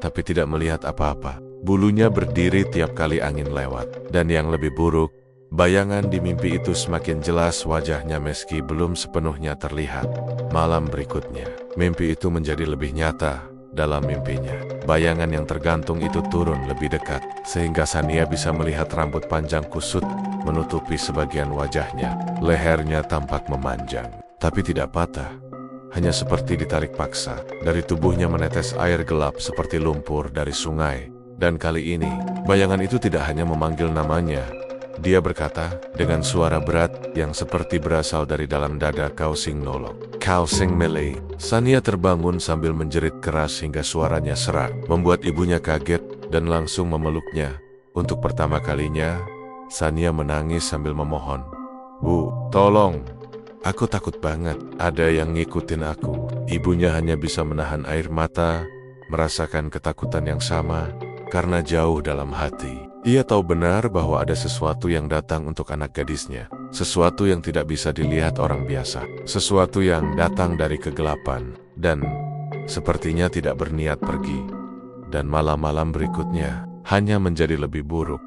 S1: tapi tidak melihat apa-apa. Bulunya berdiri tiap kali angin lewat. Dan yang lebih buruk, bayangan di mimpi itu semakin jelas wajahnya meski belum sepenuhnya terlihat. Malam berikutnya, mimpi itu menjadi lebih nyata. Dalam mimpinya, bayangan yang tergantung itu turun lebih dekat, sehingga Sania bisa melihat rambut panjang kusut menutupi sebagian wajahnya. Lehernya tampak memanjang, tapi tidak patah. Hanya seperti ditarik paksa. Dari tubuhnya menetes air gelap seperti lumpur dari sungai. Dan kali ini, bayangan itu tidak hanya memanggil namanya. Dia berkata dengan suara berat yang seperti berasal dari dalam dada Kau Sing Nolok. Kau Sing Mele. Sania terbangun sambil menjerit keras hingga suaranya serak, membuat ibunya kaget dan langsung memeluknya. Untuk pertama kalinya, Sania menangis sambil memohon. Bu, tolong. Aku takut banget, ada yang ngikutin aku. Ibunya hanya bisa menahan air mata, merasakan ketakutan yang sama, karena jauh dalam hati. Ia tahu benar bahwa ada sesuatu yang datang untuk anak gadisnya. Sesuatu yang tidak bisa dilihat orang biasa. Sesuatu yang datang dari kegelapan, dan sepertinya tidak berniat pergi. Dan malam-malam berikutnya, hanya menjadi lebih buruk.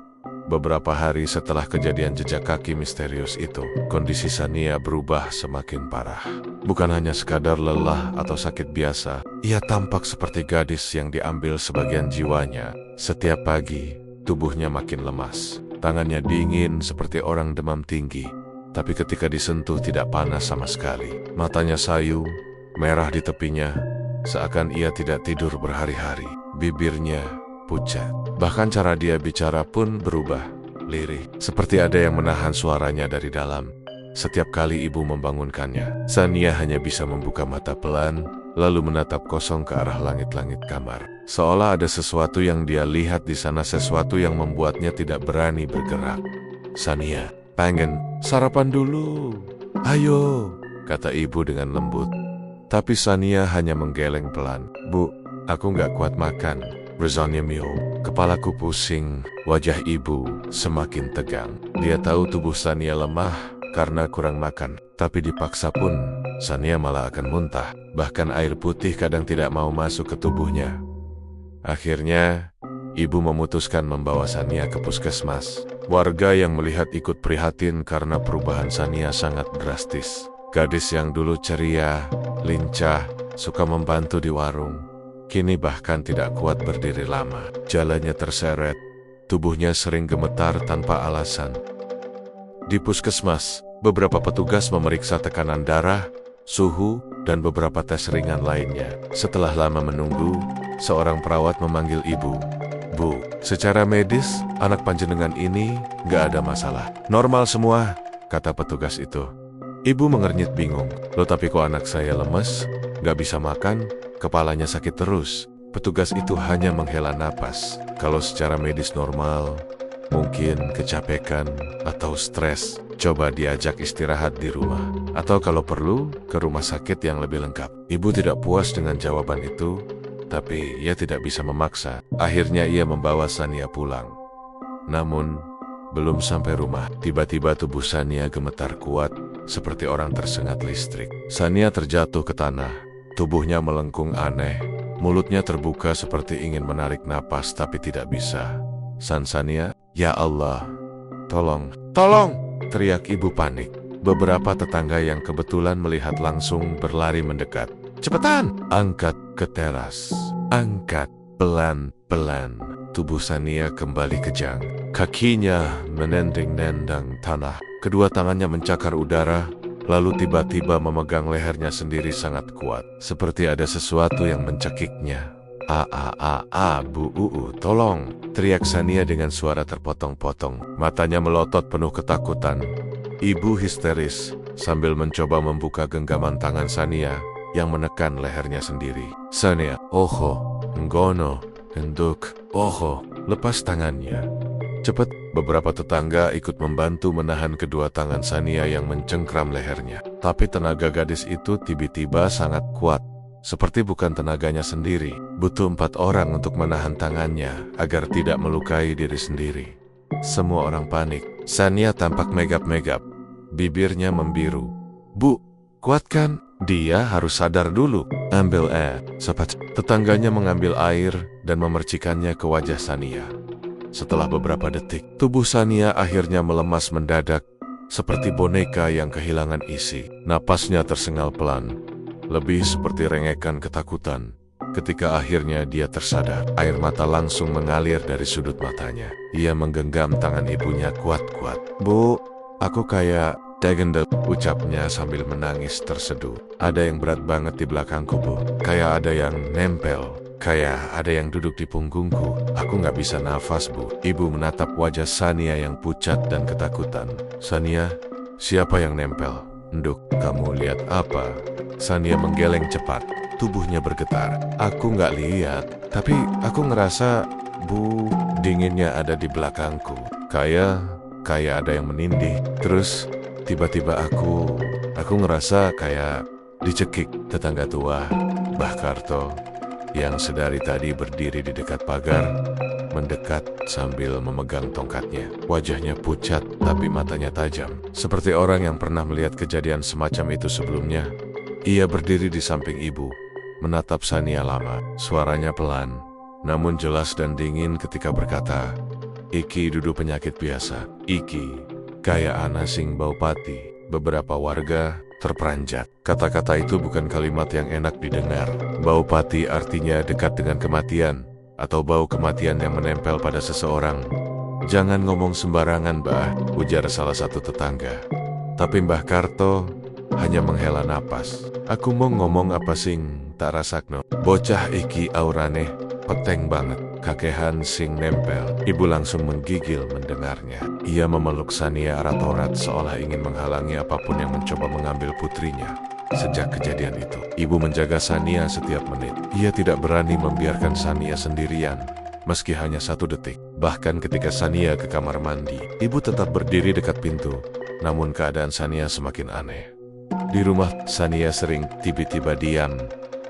S1: Beberapa hari setelah kejadian jejak kaki misterius itu, kondisi Sania berubah semakin parah. Bukan hanya sekadar lelah atau sakit biasa, ia tampak seperti gadis yang diambil sebagian jiwanya. Setiap pagi, tubuhnya makin lemas. Tangannya dingin seperti orang demam tinggi, tapi ketika disentuh tidak panas sama sekali. Matanya sayu, merah di tepinya, seakan ia tidak tidur berhari-hari. Bibirnya pucat. Bahkan cara dia bicara pun berubah, lirih, seperti ada yang menahan suaranya dari dalam. Setiap kali ibu membangunkannya, Sania hanya bisa membuka mata pelan, lalu menatap kosong ke arah langit-langit kamar. Seolah ada sesuatu yang dia lihat di sana, sesuatu yang membuatnya tidak berani bergerak. Sania, pengen sarapan dulu. Ayo, kata ibu dengan lembut. Tapi Sania hanya menggeleng pelan. Bu, aku nggak kuat makan. Rezonnya Mio, kepalaku pusing. Wajah ibu semakin tegang. Dia tahu tubuh Sania lemah karena kurang makan, tapi dipaksa pun Sania malah akan muntah. Bahkan air putih kadang tidak mau masuk ke tubuhnya. Akhirnya, ibu memutuskan membawa Sania ke puskesmas. Warga yang melihat ikut prihatin karena perubahan Sania sangat drastis. Gadis yang dulu ceria, lincah, suka membantu di warung, kini bahkan tidak kuat berdiri lama. Jalannya terseret, tubuhnya sering gemetar tanpa alasan. Di puskesmas, beberapa petugas memeriksa tekanan darah, suhu, dan beberapa tes ringan lainnya. Setelah lama menunggu, seorang perawat memanggil ibu. Bu, secara medis, anak panjenengan ini nggak ada masalah. Normal semua, kata petugas itu. Ibu mengernyit bingung. Loh, tapi kok anak saya lemes, nggak bisa makan, kepalanya sakit terus. Petugas itu hanya menghela napas. Kalau secara medis normal, mungkin kecapekan atau stres. Coba diajak istirahat di rumah. Atau kalau perlu, ke rumah sakit yang lebih lengkap. Ibu tidak puas dengan jawaban itu, tapi ia tidak bisa memaksa. Akhirnya ia membawa Sania pulang. Namun, belum sampai rumah, tiba-tiba tubuh Sania gemetar kuat, seperti orang tersengat listrik. Sania terjatuh ke tanah. Tubuhnya melengkung aneh. Mulutnya terbuka seperti ingin menarik napas, tapi tidak bisa. Sania, ya Allah, tolong, tolong! Teriak ibu panik. Beberapa tetangga yang kebetulan melihat langsung berlari mendekat. Cepetan! Angkat ke teras. Angkat pelan-pelan. Tubuh Sania kembali kejang. Kakinya menendang-nendang tanah. Kedua tangannya mencakar udara, lalu tiba-tiba memegang lehernya sendiri sangat kuat. Seperti ada sesuatu yang mencekiknya. Bu, tolong!" teriak Sania dengan suara terpotong-potong. Matanya melotot penuh ketakutan. Ibu histeris sambil mencoba membuka genggaman tangan Sania yang menekan lehernya sendiri. "Sania, oho, ngono, enduk, oho, lepas tangannya." Cepat, beberapa tetangga ikut membantu menahan kedua tangan Sania yang mencengkram lehernya. Tapi tenaga gadis itu tiba-tiba sangat kuat, seperti bukan tenaganya sendiri. Butuh 4 orang untuk menahan tangannya agar tidak melukai diri sendiri. Semua orang panik. Sania tampak megap-megap, bibirnya membiru. "Bu, kuatkan, dia harus sadar dulu." "Ambil air." Cepat. Tetangganya mengambil air dan memercikannya ke wajah Sania. Setelah beberapa detik, tubuh Sania akhirnya melemas mendadak, seperti boneka yang kehilangan isi. Napasnya tersengal pelan, lebih seperti rengekan ketakutan. Ketika akhirnya dia tersadar, air mata langsung mengalir dari sudut matanya. Ia menggenggam tangan ibunya kuat-kuat. "Bu, aku kayak degende," ucapnya sambil menangis terseduh. "Ada yang berat banget di belakangku, Bu. Kayak ada yang nempel. Kayak ada yang duduk di punggungku. Aku nggak bisa nafas, Bu." Ibu menatap wajah Sania yang pucat dan ketakutan. "Sania, siapa yang nempel?" "Nduk, kamu lihat apa?" Sania menggeleng cepat. Tubuhnya bergetar. "Aku nggak lihat, tapi aku ngerasa, Bu, dinginnya ada di belakangku. Kayak ada yang menindih. Terus tiba-tiba aku ngerasa kayak dicekik." Tetangga tua, Mbah Karto, yang sedari tadi berdiri di dekat pagar, mendekat sambil memegang tongkatnya. Wajahnya pucat tapi matanya tajam, seperti orang yang pernah melihat kejadian semacam itu sebelumnya. Ia berdiri di samping ibu, menatap Sania lama. Suaranya pelan, namun jelas dan dingin ketika berkata, "Iki dudu penyakit biasa. Iki kayak ana sing bau pati." Beberapa warga terperanjat. Kata-kata itu bukan kalimat yang enak didengar. Bau pati artinya dekat dengan kematian, atau bau kematian yang menempel pada seseorang. "Jangan ngomong sembarangan, Mbah," ujar salah satu tetangga. Tapi Mbah Karto hanya menghela napas. "Aku mau ngomong apa sing tak rasakno. Bocah iki aurane peteng banget, kakehan sing nempel." Ibu langsung menggigil mendengarnya. Ia memeluk Sania erat-erat seolah ingin menghalangi apapun yang mencoba mengambil putrinya. Sejak kejadian itu, ibu menjaga Sania setiap menit. Ia tidak berani membiarkan Sania sendirian, meski hanya 1 detik. Bahkan ketika Sania ke kamar mandi, ibu tetap berdiri dekat pintu. Namun keadaan Sania semakin aneh. Di rumah, Sania sering tiba-tiba diam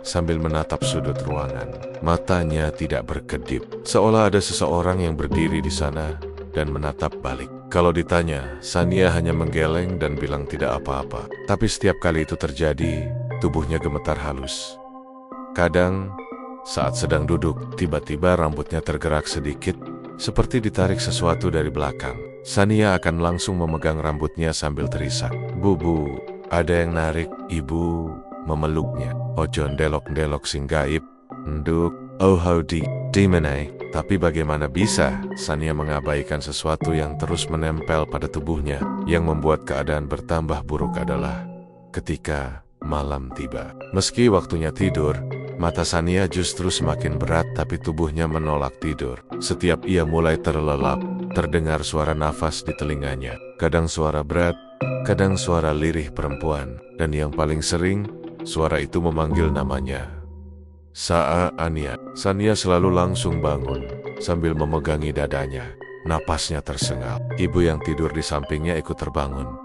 S1: sambil menatap sudut ruangan. Matanya tidak berkedip, seolah ada seseorang yang berdiri di sana dan menatap balik. Kalau ditanya, Sania hanya menggeleng dan bilang tidak apa-apa. Tapi setiap kali itu terjadi, tubuhnya gemetar halus. Kadang, saat sedang duduk, tiba-tiba rambutnya tergerak sedikit, seperti ditarik sesuatu dari belakang. Sania akan langsung memegang rambutnya sambil terisak. Bu, ada yang narik." Ibu memeluknya. "Ojo ndelok-ndelok sing gaib, nduk, oh howdy, dimenai." Tapi bagaimana bisa Sania mengabaikan sesuatu yang terus menempel pada tubuhnya. Yang membuat keadaan bertambah buruk adalah ketika malam tiba. Meski waktunya tidur, mata Sania justru semakin berat tapi tubuhnya menolak tidur. Setiap ia mulai terlelap, terdengar suara nafas di telinganya. Kadang suara berat, kadang suara lirih perempuan. Dan yang paling sering, suara itu memanggil namanya. Ania. Sania selalu langsung bangun sambil memegangi dadanya. Napasnya tersengal. Ibu yang tidur di sampingnya ikut terbangun.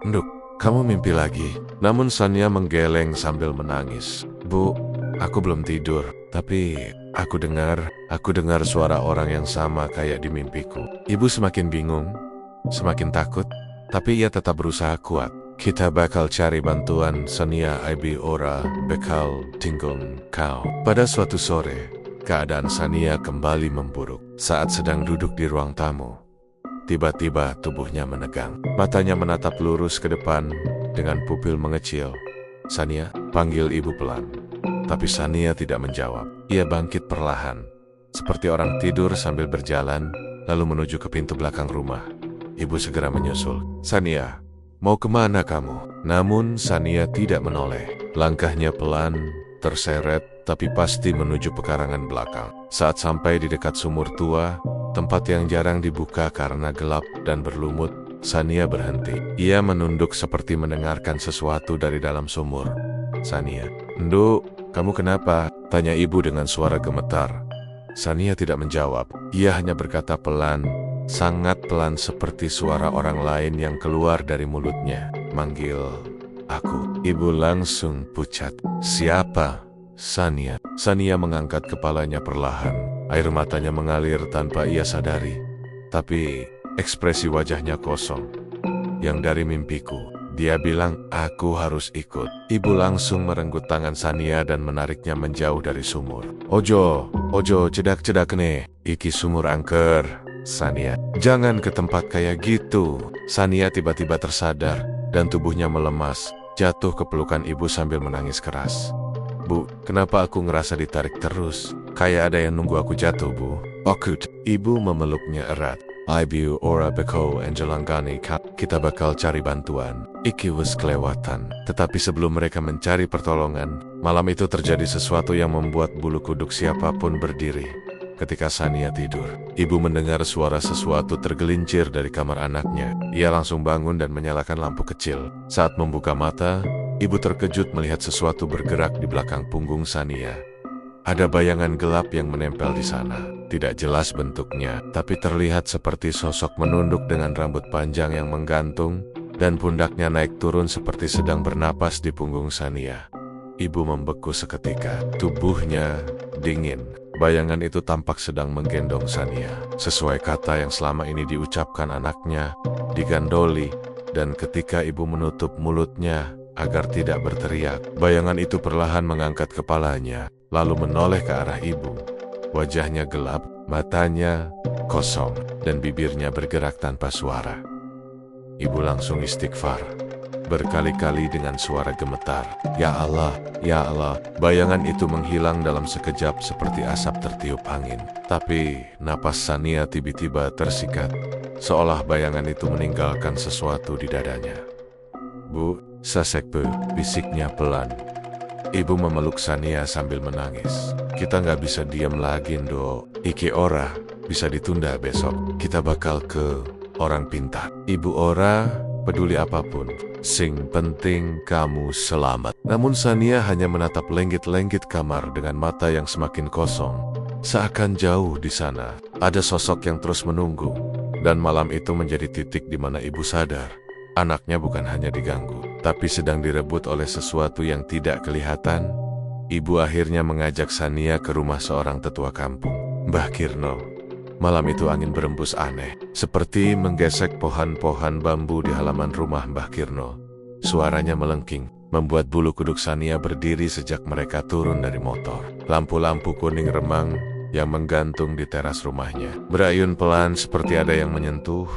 S1: "Nduk, kamu mimpi lagi?" Namun Sania menggeleng sambil menangis. "Bu, aku belum tidur, tapi aku dengar suara orang yang sama kayak di mimpiku." Ibu semakin bingung, semakin takut, tapi ia tetap berusaha kuat. "Kita bakal cari bantuan, Sania, ibu ora bakal tinggung kau." Pada suatu sore, keadaan Sania kembali memburuk. Saat sedang duduk di ruang tamu, tiba-tiba tubuhnya menegang. Matanya menatap lurus ke depan dengan pupil mengecil. "Sania," panggil ibu pelan. Tapi Sania tidak menjawab. Ia bangkit perlahan, seperti orang tidur sambil berjalan, lalu menuju ke pintu belakang rumah. Ibu segera menyusul. "Sania, mau kemana kamu?" Namun Sania tidak menoleh. Langkahnya pelan, terseret, tapi pasti menuju pekarangan belakang. Saat sampai di dekat sumur tua, tempat yang jarang dibuka karena gelap dan berlumut, Sania berhenti. Ia menunduk seperti mendengarkan sesuatu dari dalam sumur. "Sania." "Nduk, kamu kenapa?" tanya ibu dengan suara gemetar. Sania tidak menjawab. Ia hanya berkata pelan, sangat pelan seperti suara orang lain yang keluar dari mulutnya. "Manggil aku." Ibu langsung pucat. "Siapa?" "Sania." Sania mengangkat kepalanya perlahan. Air matanya mengalir tanpa ia sadari. Tapi ekspresi wajahnya kosong. "Yang dari mimpiku." Dia bilang, "Aku harus ikut." Ibu langsung merenggut tangan Sania dan menariknya menjauh dari sumur. Ojo, cedak-cedak nih. Iki sumur angker." "Sania, jangan ke tempat kayak gitu." Sania tiba-tiba tersadar dan tubuhnya melemas, jatuh ke pelukan ibu sambil menangis keras. "Bu, kenapa aku ngerasa ditarik terus? Kayak ada yang nunggu aku jatuh, Bu." "Okut." Ibu memeluknya erat. "Ibu ora beko enjelanggani kita bakal cari bantuan." Iki wis kelewatan. Tetapi sebelum mereka mencari pertolongan, malam itu terjadi sesuatu yang membuat bulu kuduk siapapun berdiri. Ketika Sania tidur, ibu mendengar suara sesuatu tergelincir dari kamar anaknya. Ia langsung bangun dan menyalakan lampu kecil. Saat membuka mata, ibu terkejut melihat sesuatu bergerak di belakang punggung Sania. Ada bayangan gelap yang menempel di sana. Tidak jelas bentuknya, tapi terlihat seperti sosok menunduk dengan rambut panjang yang menggantung, dan pundaknya naik turun seperti sedang bernapas di punggung Sania. Ibu membeku seketika. Tubuhnya dingin. Bayangan itu tampak sedang menggendong Sania. Sesuai kata yang selama ini diucapkan anaknya, digandoli, dan ketika ibu menutup mulutnya agar tidak berteriak, bayangan itu perlahan mengangkat kepalanya, lalu menoleh ke arah ibu. Wajahnya gelap, matanya kosong, dan bibirnya bergerak tanpa suara. Ibu langsung istighfar, berkali-kali dengan suara gemetar. "Ya Allah, ya Allah." Bayangan itu menghilang dalam sekejap seperti asap tertiup angin. Tapi napas Sania tiba-tiba tersikat, seolah bayangan itu meninggalkan sesuatu di dadanya. "Bu, sasekpe," bisiknya pelan. Ibu memeluk Sania sambil menangis. "Kita nggak bisa diam lagi, Ndok. Iki ora bisa ditunda besok. Kita bakal ke orang pintar." Ibu ora peduli apapun. Sing penting kamu selamat. Namun Sania hanya menatap lenggit-lenggit kamar dengan mata yang semakin kosong. Seakan jauh di sana, ada sosok yang terus menunggu. Dan malam itu menjadi titik di mana ibu sadar, anaknya bukan hanya diganggu, tapi sedang direbut oleh sesuatu yang tidak kelihatan. Ibu akhirnya mengajak Sania ke rumah seorang tetua kampung, Mbah Kirno. Malam itu angin berembus aneh, seperti menggesek pohon-pohon bambu di halaman rumah Mbah Kirno. Suaranya melengking, membuat bulu kuduk Sania berdiri sejak mereka turun dari motor. Lampu-lampu kuning remang yang menggantung di teras rumahnya berayun pelan seperti ada yang menyentuh.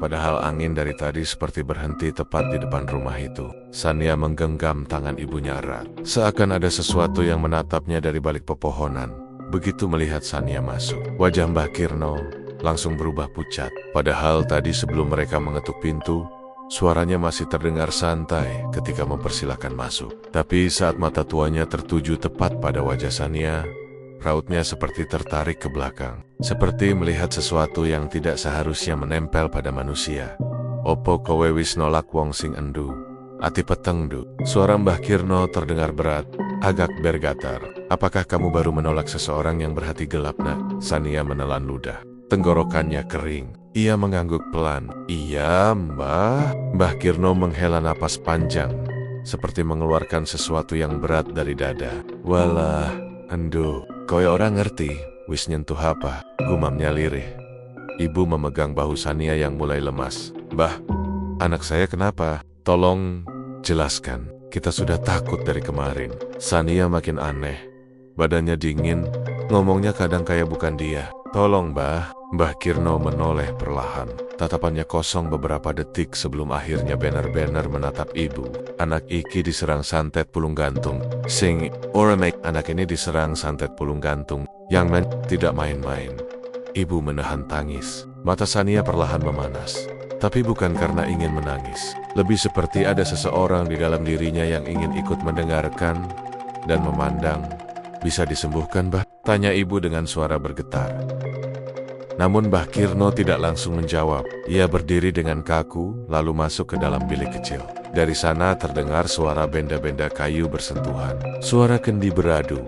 S1: Padahal angin dari tadi seperti berhenti tepat di depan rumah itu. Sania menggenggam tangan ibunya erat, seakan ada sesuatu yang menatapnya dari balik pepohonan. Begitu melihat Sania masuk, wajah Mbah Kirno langsung berubah pucat. Padahal tadi sebelum mereka mengetuk pintu, suaranya masih terdengar santai ketika mempersilahkan masuk. Tapi saat mata tuanya tertuju tepat pada wajah Sania, rautnya seperti tertarik ke belakang, seperti melihat sesuatu yang tidak seharusnya menempel pada manusia. "Opo kowe wis nolak wong sing endu? Ati peteng, Du." Suara Mbah Kirno terdengar berat, agak bergetar. "Apakah kamu baru menolak seseorang yang berhati gelap, Nak?" Sania menelan ludah. Tenggorokannya kering. Ia mengangguk pelan. "Iya, Mbah." Mbah Kirno menghela napas panjang, seperti mengeluarkan sesuatu yang berat dari dada. "Walah, endu, kowe orang ngerti wis nyentuh apa?" gumamnya lirih. Ibu memegang bahu Sania yang mulai lemas. "Mbah, anak saya kenapa? Tolong jelaskan. Kita sudah takut dari kemarin." Sania makin aneh. Badannya dingin, ngomongnya kadang kayak bukan dia. "Tolong, Mbah." Mbah Kirno menoleh perlahan. Tatapannya kosong beberapa detik sebelum akhirnya benar-benar menatap ibu. "Anak iki diserang santet pulung gantung. Sing oramek, anak ini diserang santet pulung gantung. Yang tidak main-main." Ibu menahan tangis. Mata Sania perlahan memanas. Tapi bukan karena ingin menangis. Lebih seperti ada seseorang di dalam dirinya yang ingin ikut mendengarkan dan memandang. Bisa disembuhkan, Bah? Tanya ibu dengan suara bergetar. Namun Mbah Kirno tidak langsung menjawab. Ia berdiri dengan kaku, lalu masuk ke dalam bilik kecil. Dari sana terdengar suara benda-benda kayu bersentuhan. Suara kendi beradu.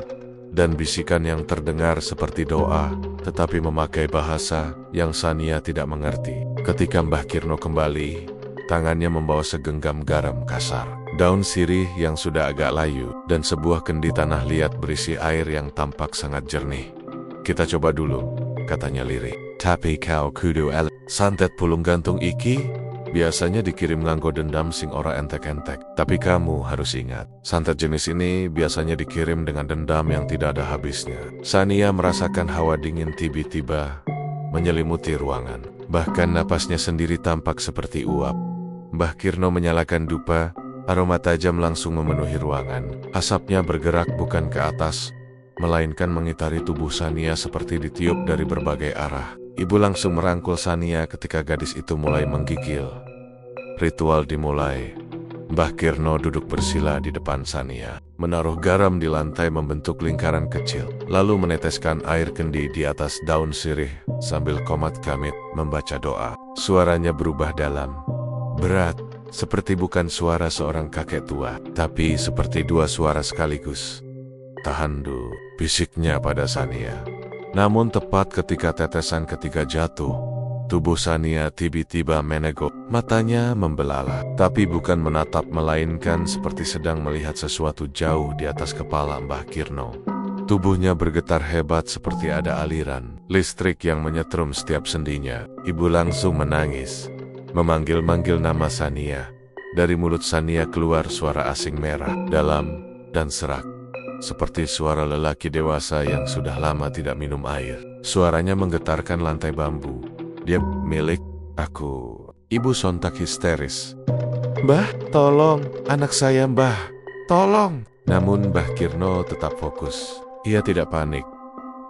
S1: Dan bisikan yang terdengar seperti doa, tetapi memakai bahasa yang Sania tidak mengerti. Ketika Mbah Kirno kembali, tangannya membawa segenggam garam kasar, daun sirih yang sudah agak layu, dan sebuah kendi tanah liat berisi air yang tampak sangat jernih. Kita coba dulu, katanya lirik. Tapi kau kudu santet pulung gantung iki biasanya dikirim nganggo dendam sing ora entek-entek. Tapi kamu harus ingat, santet jenis ini biasanya dikirim dengan dendam yang tidak ada habisnya. Sania merasakan hawa dingin tiba-tiba menyelimuti ruangan. Bahkan napasnya sendiri tampak seperti uap. Mbah Kirno menyalakan dupa, aroma tajam langsung memenuhi ruangan. Asapnya bergerak bukan ke atas, melainkan mengitari tubuh Sania seperti ditiup dari berbagai arah. Ibu langsung merangkul Sania ketika gadis itu mulai menggigil. Ritual dimulai. Mbah Kirno duduk bersila di depan Sania, menaruh garam di lantai membentuk lingkaran kecil, lalu meneteskan air kendi di atas daun sirih sambil komat kamit membaca doa. Suaranya berubah dalam, berat, seperti bukan suara seorang kakek tua, tapi seperti dua suara sekaligus. Tahan dulu, bisiknya pada Sania. Namun tepat ketika tetesan ketiga jatuh, tubuh Sania tiba-tiba meneguk. Matanya membelalak, tapi bukan menatap melainkan seperti sedang melihat sesuatu jauh di atas kepala Mbah Kirno. Tubuhnya bergetar hebat seperti ada aliran listrik yang menyetrum setiap sendinya. Ibu langsung menangis, memanggil-manggil nama Sania. Dari mulut Sania keluar suara asing merah, dalam, dan serak. Seperti suara lelaki dewasa yang sudah lama tidak minum air. Suaranya menggetarkan lantai bambu. Dia milik aku. Ibu sontak histeris. Mbah, tolong, anak saya Mbah, tolong. Namun Mbah Kirno tetap fokus. Ia tidak panik.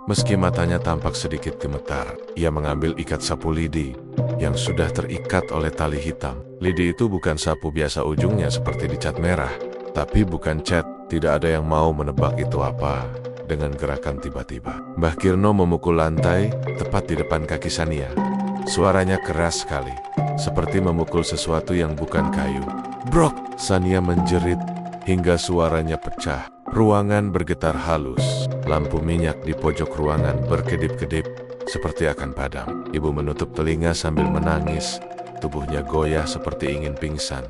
S1: Meski matanya tampak sedikit gemetar, ia mengambil ikat sapu lidi yang sudah terikat oleh tali hitam. Lidi itu bukan sapu biasa ujungnya seperti dicat merah. Tapi bukan cat, tidak ada yang mau menebak itu apa. Dengan gerakan tiba-tiba, Mbah Kirno memukul lantai tepat di depan kaki Sania. Suaranya keras sekali, seperti memukul sesuatu yang bukan kayu. Brok! Sania menjerit hingga suaranya pecah. Ruangan bergetar halus. Lampu minyak di pojok ruangan berkedip-kedip seperti akan padam. Ibu menutup telinga sambil menangis. Tubuhnya goyah seperti ingin pingsan.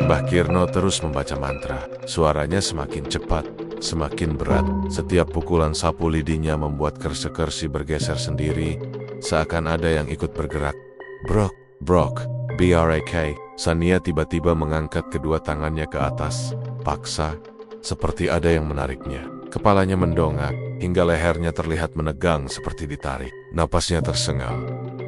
S1: Mbah Kirno terus membaca mantra. Suaranya semakin cepat, semakin berat. Setiap pukulan sapu lidinya membuat kersi-kersi bergeser sendiri, seakan ada yang ikut bergerak. Brok, brok, brak. Sania tiba-tiba mengangkat kedua tangannya ke atas, paksa, seperti ada yang menariknya. Kepalanya mendongak, hingga lehernya terlihat menegang seperti ditarik. Napasnya tersengal.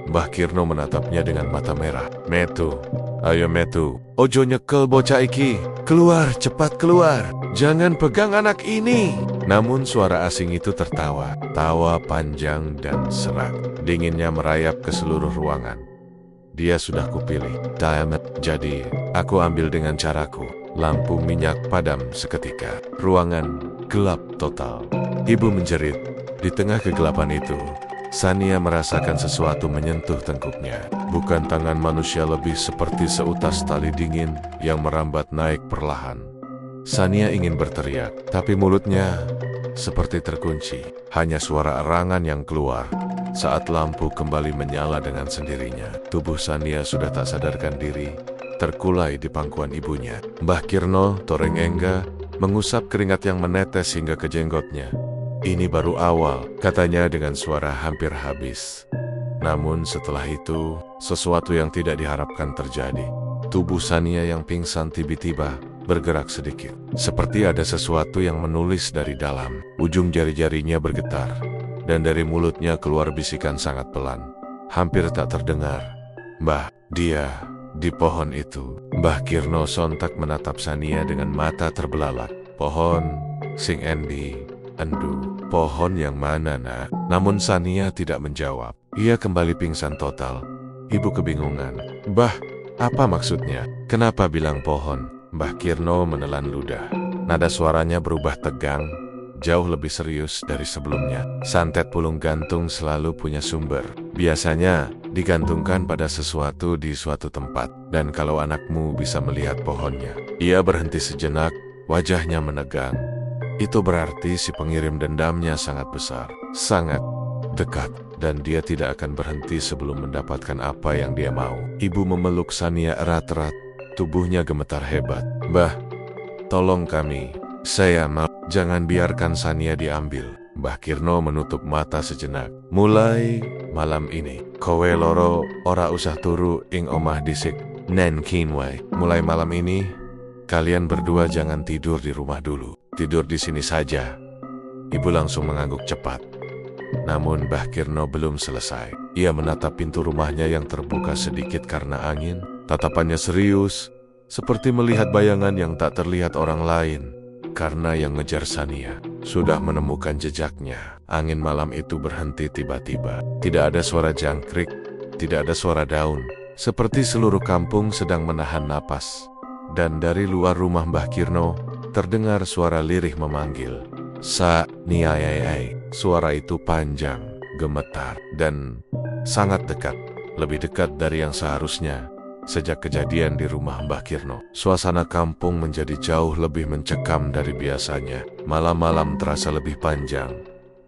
S1: Mbah Kirno menatapnya dengan mata merah. Metu, ayo Metu. Ojo nyekel bocah iki. Keluar, cepat keluar. Jangan pegang anak ini. Namun suara asing itu tertawa. Tawa panjang dan serak. Dinginnya merayap ke seluruh ruangan. Dia sudah kupilih. Diamond, jadi aku ambil dengan caraku. Lampu minyak padam seketika. Ruangan gelap total. Ibu menjerit. Di tengah kegelapan itu, Sania merasakan sesuatu menyentuh tengkuknya. Bukan tangan manusia, lebih seperti seutas tali dingin yang merambat naik perlahan. Sania ingin berteriak, tapi mulutnya seperti terkunci. Hanya suara erangan yang keluar saat lampu kembali menyala dengan sendirinya. Tubuh Sania sudah tak sadarkan diri, terkulai di pangkuan ibunya. Mbah Kirno, Toreng Engga, mengusap keringat yang menetes hingga ke jenggotnya. Ini baru awal, katanya dengan suara hampir habis. Namun setelah itu, sesuatu yang tidak diharapkan terjadi. Tubuh Sania yang pingsan tiba-tiba bergerak sedikit. Seperti ada sesuatu yang menulis dari dalam. Ujung jari-jarinya bergetar. Dan dari mulutnya keluar bisikan sangat pelan. Hampir tak terdengar. Mbah, dia di pohon itu. Mbah Kirno sontak menatap Sania dengan mata terbelalak. Pohon, sing endi. Endu, pohon yang mana nak? Namun Sania tidak menjawab. Ia kembali pingsan total. Ibu kebingungan. Mbah, apa maksudnya? Kenapa bilang pohon? Mbah Kirno menelan ludah. Nada suaranya berubah tegang, jauh lebih serius dari sebelumnya. Santet pulung gantung selalu punya sumber. Biasanya digantungkan pada sesuatu di suatu tempat. Dan kalau anakmu bisa melihat pohonnya. Ia berhenti sejenak, wajahnya menegang. Itu berarti si pengirim dendamnya sangat besar, sangat dekat. Dan dia tidak akan berhenti sebelum mendapatkan apa yang dia mau. Ibu memeluk Sania erat-erat, tubuhnya gemetar hebat. Mbah, tolong kami. Saya mau, jangan biarkan Sania diambil. Mbah Kirno menutup mata sejenak. Mulai malam ini, kowe loro ora usah turu ing omah disik Nen Kinwai. Mulai malam ini, kalian berdua jangan tidur di rumah dulu. Tidur di sini saja. Ibu langsung mengangguk cepat. Namun Mbah Kirno belum selesai. Ia menatap pintu rumahnya yang terbuka sedikit karena angin. Tatapannya serius, seperti melihat bayangan yang tak terlihat orang lain. Karena yang ngejar Sania sudah menemukan jejaknya. Angin malam itu berhenti tiba-tiba. Tidak ada suara jangkrik, tidak ada suara daun. Seperti seluruh kampung sedang menahan napas. Dan dari luar rumah Mbah Kirno, terdengar suara lirih memanggil. Sa-nia-ai-ai. Suara itu panjang, gemetar, dan sangat dekat. Lebih dekat dari yang seharusnya. Sejak kejadian di rumah Mbah Kirno, suasana kampung menjadi jauh lebih mencekam dari biasanya. Malam-malam terasa lebih panjang,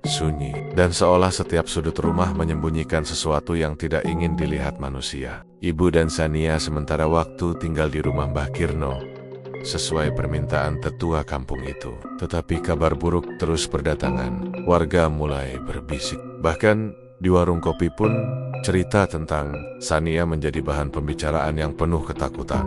S1: sunyi, dan seolah setiap sudut rumah menyembunyikan sesuatu yang tidak ingin dilihat manusia. Ibu dan Sania sementara waktu tinggal di rumah Mbah Kirno, sesuai permintaan tetua kampung itu. Tetapi kabar buruk terus berdatangan. Warga mulai berbisik. Bahkan di warung kopi pun cerita tentang Sania menjadi bahan pembicaraan yang penuh ketakutan.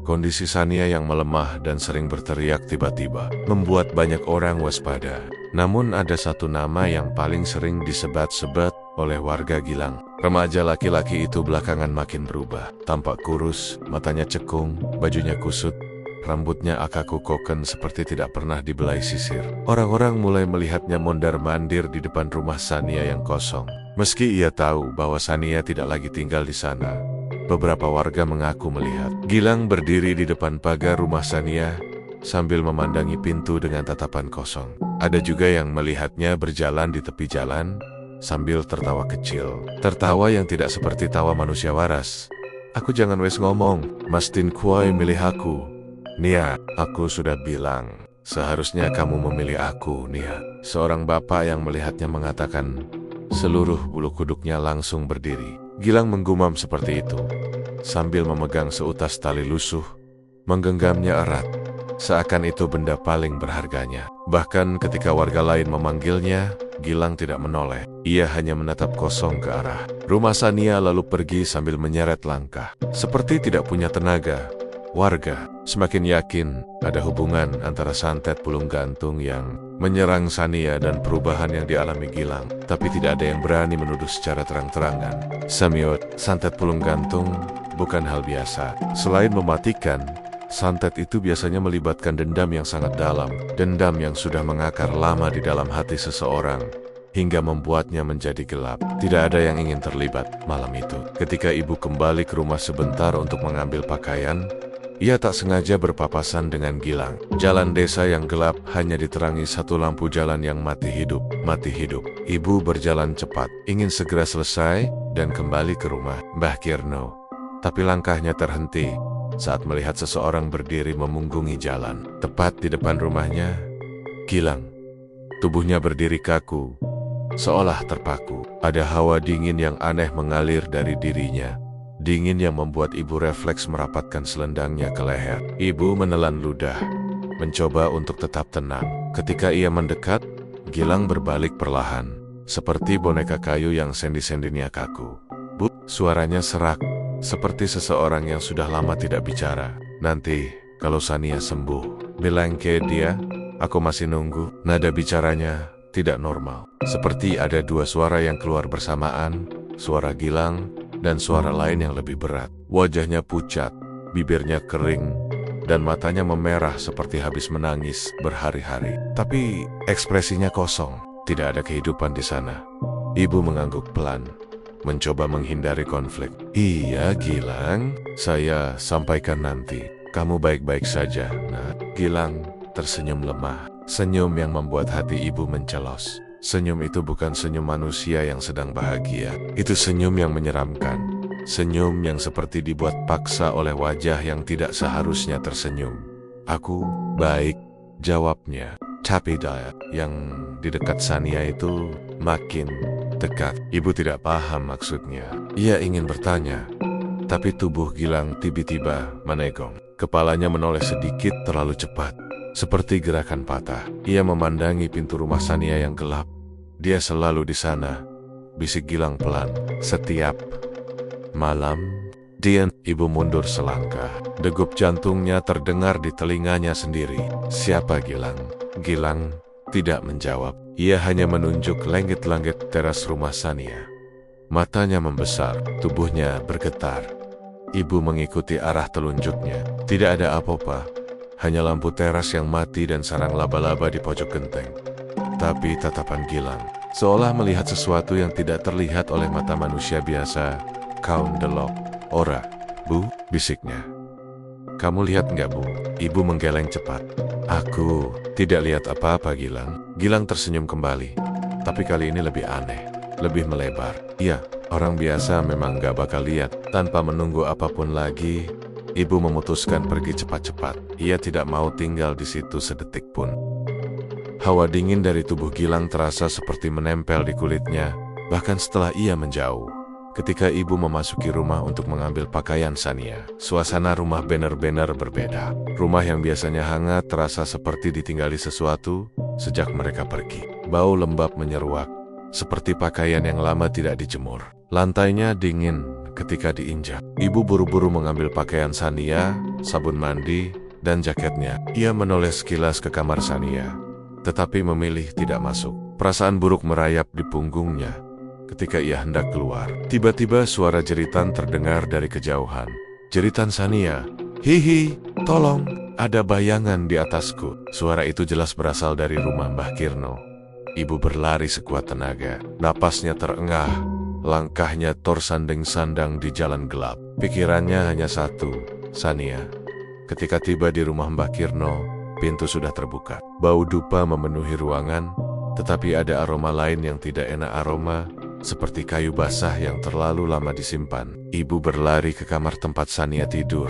S1: Kondisi Sania yang melemah dan sering berteriak tiba-tiba membuat banyak orang waspada. Namun ada satu nama yang paling sering disebat-sebat oleh warga Gilang. Remaja laki-laki itu belakangan makin berubah. Tampak kurus, matanya cekung, bajunya kusut, rambutnya akaku koken seperti tidak pernah dibelai sisir. Orang-orang mulai melihatnya mondar-mandir di depan rumah Sania yang kosong. Meski ia tahu bahwa Sania tidak lagi tinggal di sana, beberapa warga mengaku melihat Gilang berdiri di depan pagar rumah Sania sambil memandangi pintu dengan tatapan kosong. Ada juga yang melihatnya berjalan di tepi jalan sambil tertawa kecil. Tertawa yang tidak seperti tawa manusia waras. Aku jangan wes ngomong, Mastin Kuai milih aku. Nia, aku sudah bilang, seharusnya kamu memilih aku, Nia. Seorang bapak yang melihatnya mengatakan, seluruh bulu kuduknya langsung berdiri. Gilang menggumam seperti itu, sambil memegang seutas tali lusuh, menggenggamnya erat, seakan itu benda paling berharganya. Bahkan ketika warga lain memanggilnya, Gilang tidak menoleh. Ia hanya menatap kosong ke arah rumah Sania lalu pergi sambil menyeret langkah. Seperti tidak punya tenaga. Warga semakin yakin ada hubungan antara santet pulung gantung yang menyerang Sania dan perubahan yang dialami Gilang. Tapi tidak ada yang berani menuduh secara terang-terangan. Samiot, santet pulung gantung bukan hal biasa. Selain mematikan, santet itu biasanya melibatkan dendam yang sangat dalam. Dendam yang sudah mengakar lama di dalam hati seseorang, hingga membuatnya menjadi gelap. Tidak ada yang ingin terlibat malam itu. Ketika ibu kembali ke rumah sebentar untuk mengambil pakaian, ia tak sengaja berpapasan dengan Gilang. Jalan desa yang gelap hanya diterangi satu lampu jalan yang mati hidup. Mati hidup. Ibu berjalan cepat, ingin segera selesai dan kembali ke rumah Mbah Kirno. Tapi langkahnya terhenti saat melihat seseorang berdiri memunggungi jalan. Tepat di depan rumahnya, Gilang. Tubuhnya berdiri kaku, seolah terpaku. Ada hawa dingin yang aneh mengalir dari dirinya. Dingin yang membuat ibu refleks merapatkan selendangnya ke leher. Ibu menelan ludah, mencoba untuk tetap tenang. Ketika ia mendekat, Gilang berbalik perlahan, seperti boneka kayu yang sendi-sendinya kaku. Bu, suaranya serak, seperti seseorang yang sudah lama tidak bicara. Nanti, kalau Sania sembuh, bilang ke dia, aku masih nunggu. Nada bicaranya tidak normal. Seperti ada dua suara yang keluar bersamaan, suara Gilang dan suara lain yang lebih berat. Wajahnya pucat, bibirnya kering, dan matanya memerah seperti habis menangis berhari-hari. Tapi ekspresinya kosong, tidak ada kehidupan di sana. Ibu mengangguk pelan. mencoba menghindari konflik. Iya, Gilang, saya sampaikan nanti. Kamu baik-baik saja, Nak. Gilang tersenyum lemah, senyum yang membuat hati ibu mencelos. Senyum itu bukan senyum manusia yang sedang bahagia. Itu senyum yang menyeramkan. Senyum yang seperti dibuat paksa oleh wajah yang tidak seharusnya tersenyum. Aku baik, jawabnya. Tapi Daya yang di dekat Sania itu makin dekat. Ibu tidak paham maksudnya. Ia ingin bertanya, tapi tubuh Gilang tiba-tiba menegong. Kepalanya menoleh sedikit terlalu cepat, seperti gerakan patah. Ia memandangi pintu rumah Sania yang gelap. Dia selalu di sana, bisik Gilang pelan. Setiap malam, ibu mundur selangkah. Degup jantungnya terdengar di telinganya sendiri. Siapa Gilang? Gilang tidak menjawab. Ia hanya menunjuk langit-langit teras rumah Sania. Matanya membesar, tubuhnya bergetar. Ibu mengikuti arah telunjuknya. Tidak ada apa-apa, hanya lampu teras yang mati dan sarang laba-laba di pojok genteng. Tapi tatapan Gilang seolah melihat sesuatu yang tidak terlihat oleh mata manusia biasa. Kau ndelok. Ora, Bu, bisiknya. Kamu lihat nggak, Bu? Ibu menggeleng cepat. Aku tidak lihat apa-apa, Gilang. Gilang tersenyum kembali, tapi kali ini lebih aneh, lebih melebar. Iya, orang biasa memang nggak bakal lihat. Tanpa menunggu apapun lagi, ibu memutuskan pergi cepat-cepat. Ia tidak mau tinggal di situ sedetik pun. Hawa dingin dari tubuh Gilang terasa seperti menempel di kulitnya, bahkan setelah ia menjauh. Ketika ibu memasuki rumah untuk mengambil pakaian Sania, suasana rumah benar-benar berbeda. Rumah yang biasanya hangat terasa seperti ditinggali sesuatu sejak mereka pergi. Bau lembab menyeruak, seperti pakaian yang lama tidak dijemur. Lantainya dingin ketika diinjak. Ibu buru-buru mengambil pakaian Sania, sabun mandi, dan jaketnya. Ia menoleh sekilas ke kamar Sania, tetapi memilih tidak masuk. Perasaan buruk merayap di punggungnya. Ketika ia hendak keluar, tiba-tiba suara jeritan terdengar dari kejauhan. Jeritan Sania. Hihi, tolong, ada bayangan di atasku. Suara itu jelas berasal dari rumah Mbah Kirno. Ibu berlari sekuat tenaga. Napasnya terengah, langkahnya torsanding-sandang di jalan gelap. Pikirannya hanya satu, Sania. Ketika tiba di rumah Mbah Kirno, pintu sudah terbuka. Bau dupa memenuhi ruangan, tetapi ada aroma lain yang tidak enak, aroma seperti kayu basah yang terlalu lama disimpan. Ibu berlari ke kamar tempat Sania tidur.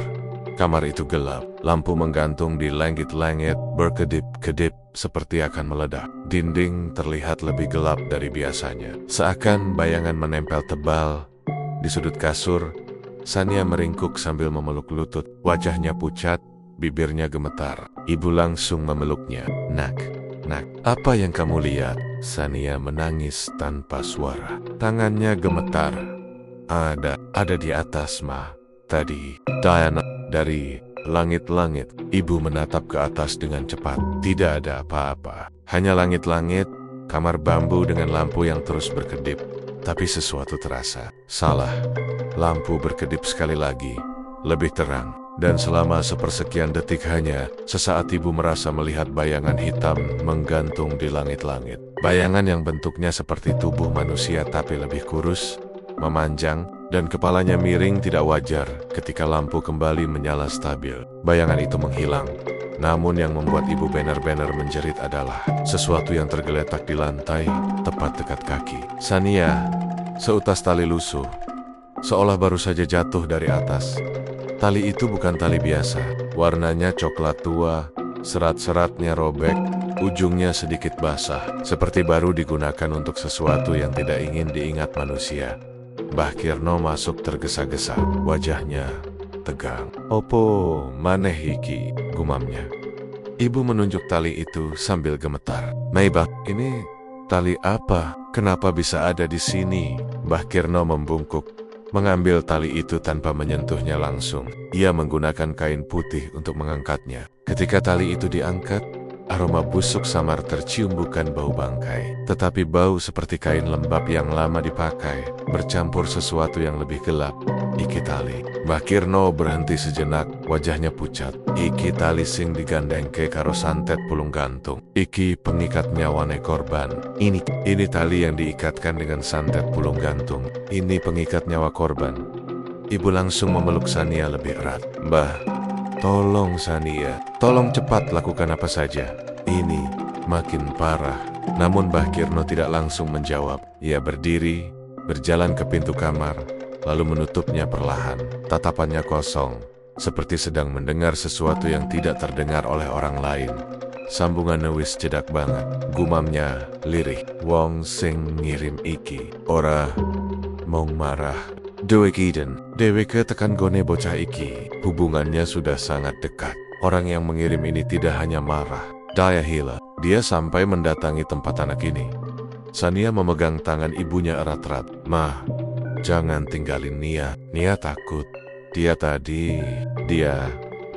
S1: Kamar itu gelap, lampu menggantung di langit-langit, berkedip-kedip seperti akan meledak. Dinding terlihat lebih gelap dari biasanya, seakan bayangan menempel tebal. Di sudut kasur, Sania meringkuk sambil memeluk lutut. Wajahnya pucat, bibirnya gemetar. Ibu langsung memeluknya. Nak, apa yang kamu lihat? Sania menangis tanpa suara. Tangannya gemetar. Ada di atas, Ma. Tadi, Diana, dari langit-langit. Ibu menatap ke atas dengan cepat. Tidak ada apa-apa. Hanya langit-langit, kamar bambu dengan lampu yang terus berkedip. Tapi sesuatu terasa salah. Lampu berkedip sekali lagi, lebih terang. Dan selama sepersekian detik hanya, sesaat ibu merasa melihat bayangan hitam menggantung di langit-langit. Bayangan yang bentuknya seperti tubuh manusia tapi lebih kurus, memanjang, dan kepalanya miring tidak wajar ketika lampu kembali menyala stabil. Bayangan itu menghilang. Namun yang membuat ibu benar-benar menjerit adalah sesuatu yang tergeletak di lantai, tepat dekat kaki Sania. Seutas tali lusuh, seolah baru saja jatuh dari atas. Tali itu bukan tali biasa, warnanya coklat tua, serat-seratnya robek, ujungnya sedikit basah, seperti baru digunakan untuk sesuatu yang tidak ingin diingat manusia. Mbah Kirno masuk tergesa-gesa, wajahnya tegang. Opo maneh iki, gumamnya. Ibu menunjuk tali itu sambil gemetar. Maibah, ini tali apa? Kenapa bisa ada di sini? Mbah Kirno membungkuk, mengambil tali itu tanpa menyentuhnya langsung. Ia menggunakan kain putih untuk mengangkatnya. Ketika tali itu diangkat, Aroma busuk samar tercium, bukan bau bangkai, tetapi bau seperti kain lembab yang lama dipakai, bercampur sesuatu yang lebih gelap. Iki tali. Mbah Kirno berhenti sejenak, wajahnya pucat. Iki tali sing digandengke karo santet pulung gantung. Iki pengikat nyawane korban. Ini tali yang diikatkan dengan santet pulung gantung. Ini pengikat nyawa korban. Ibu langsung memeluk Sania lebih erat. Mbah, tolong Sania, tolong cepat lakukan apa saja. Ini makin parah. Namun Mbah Kirno tidak langsung menjawab. Ia berdiri, berjalan ke pintu kamar, lalu menutupnya perlahan. Tatapannya kosong, seperti sedang mendengar sesuatu yang tidak terdengar oleh orang lain. Sambungannya wis cedak banget. Gumamnya lirih. Wong sing ngirim iki ora mong marah. Dheweke dheweke tekan gone bocah iki. Hubungannya sudah sangat dekat. Orang yang mengirim ini tidak hanya marah, daya hila. Dia sampai mendatangi tempat anak ini. Sania memegang tangan ibunya erat-erat. Mah, jangan tinggalin Nia. Nia takut. Dia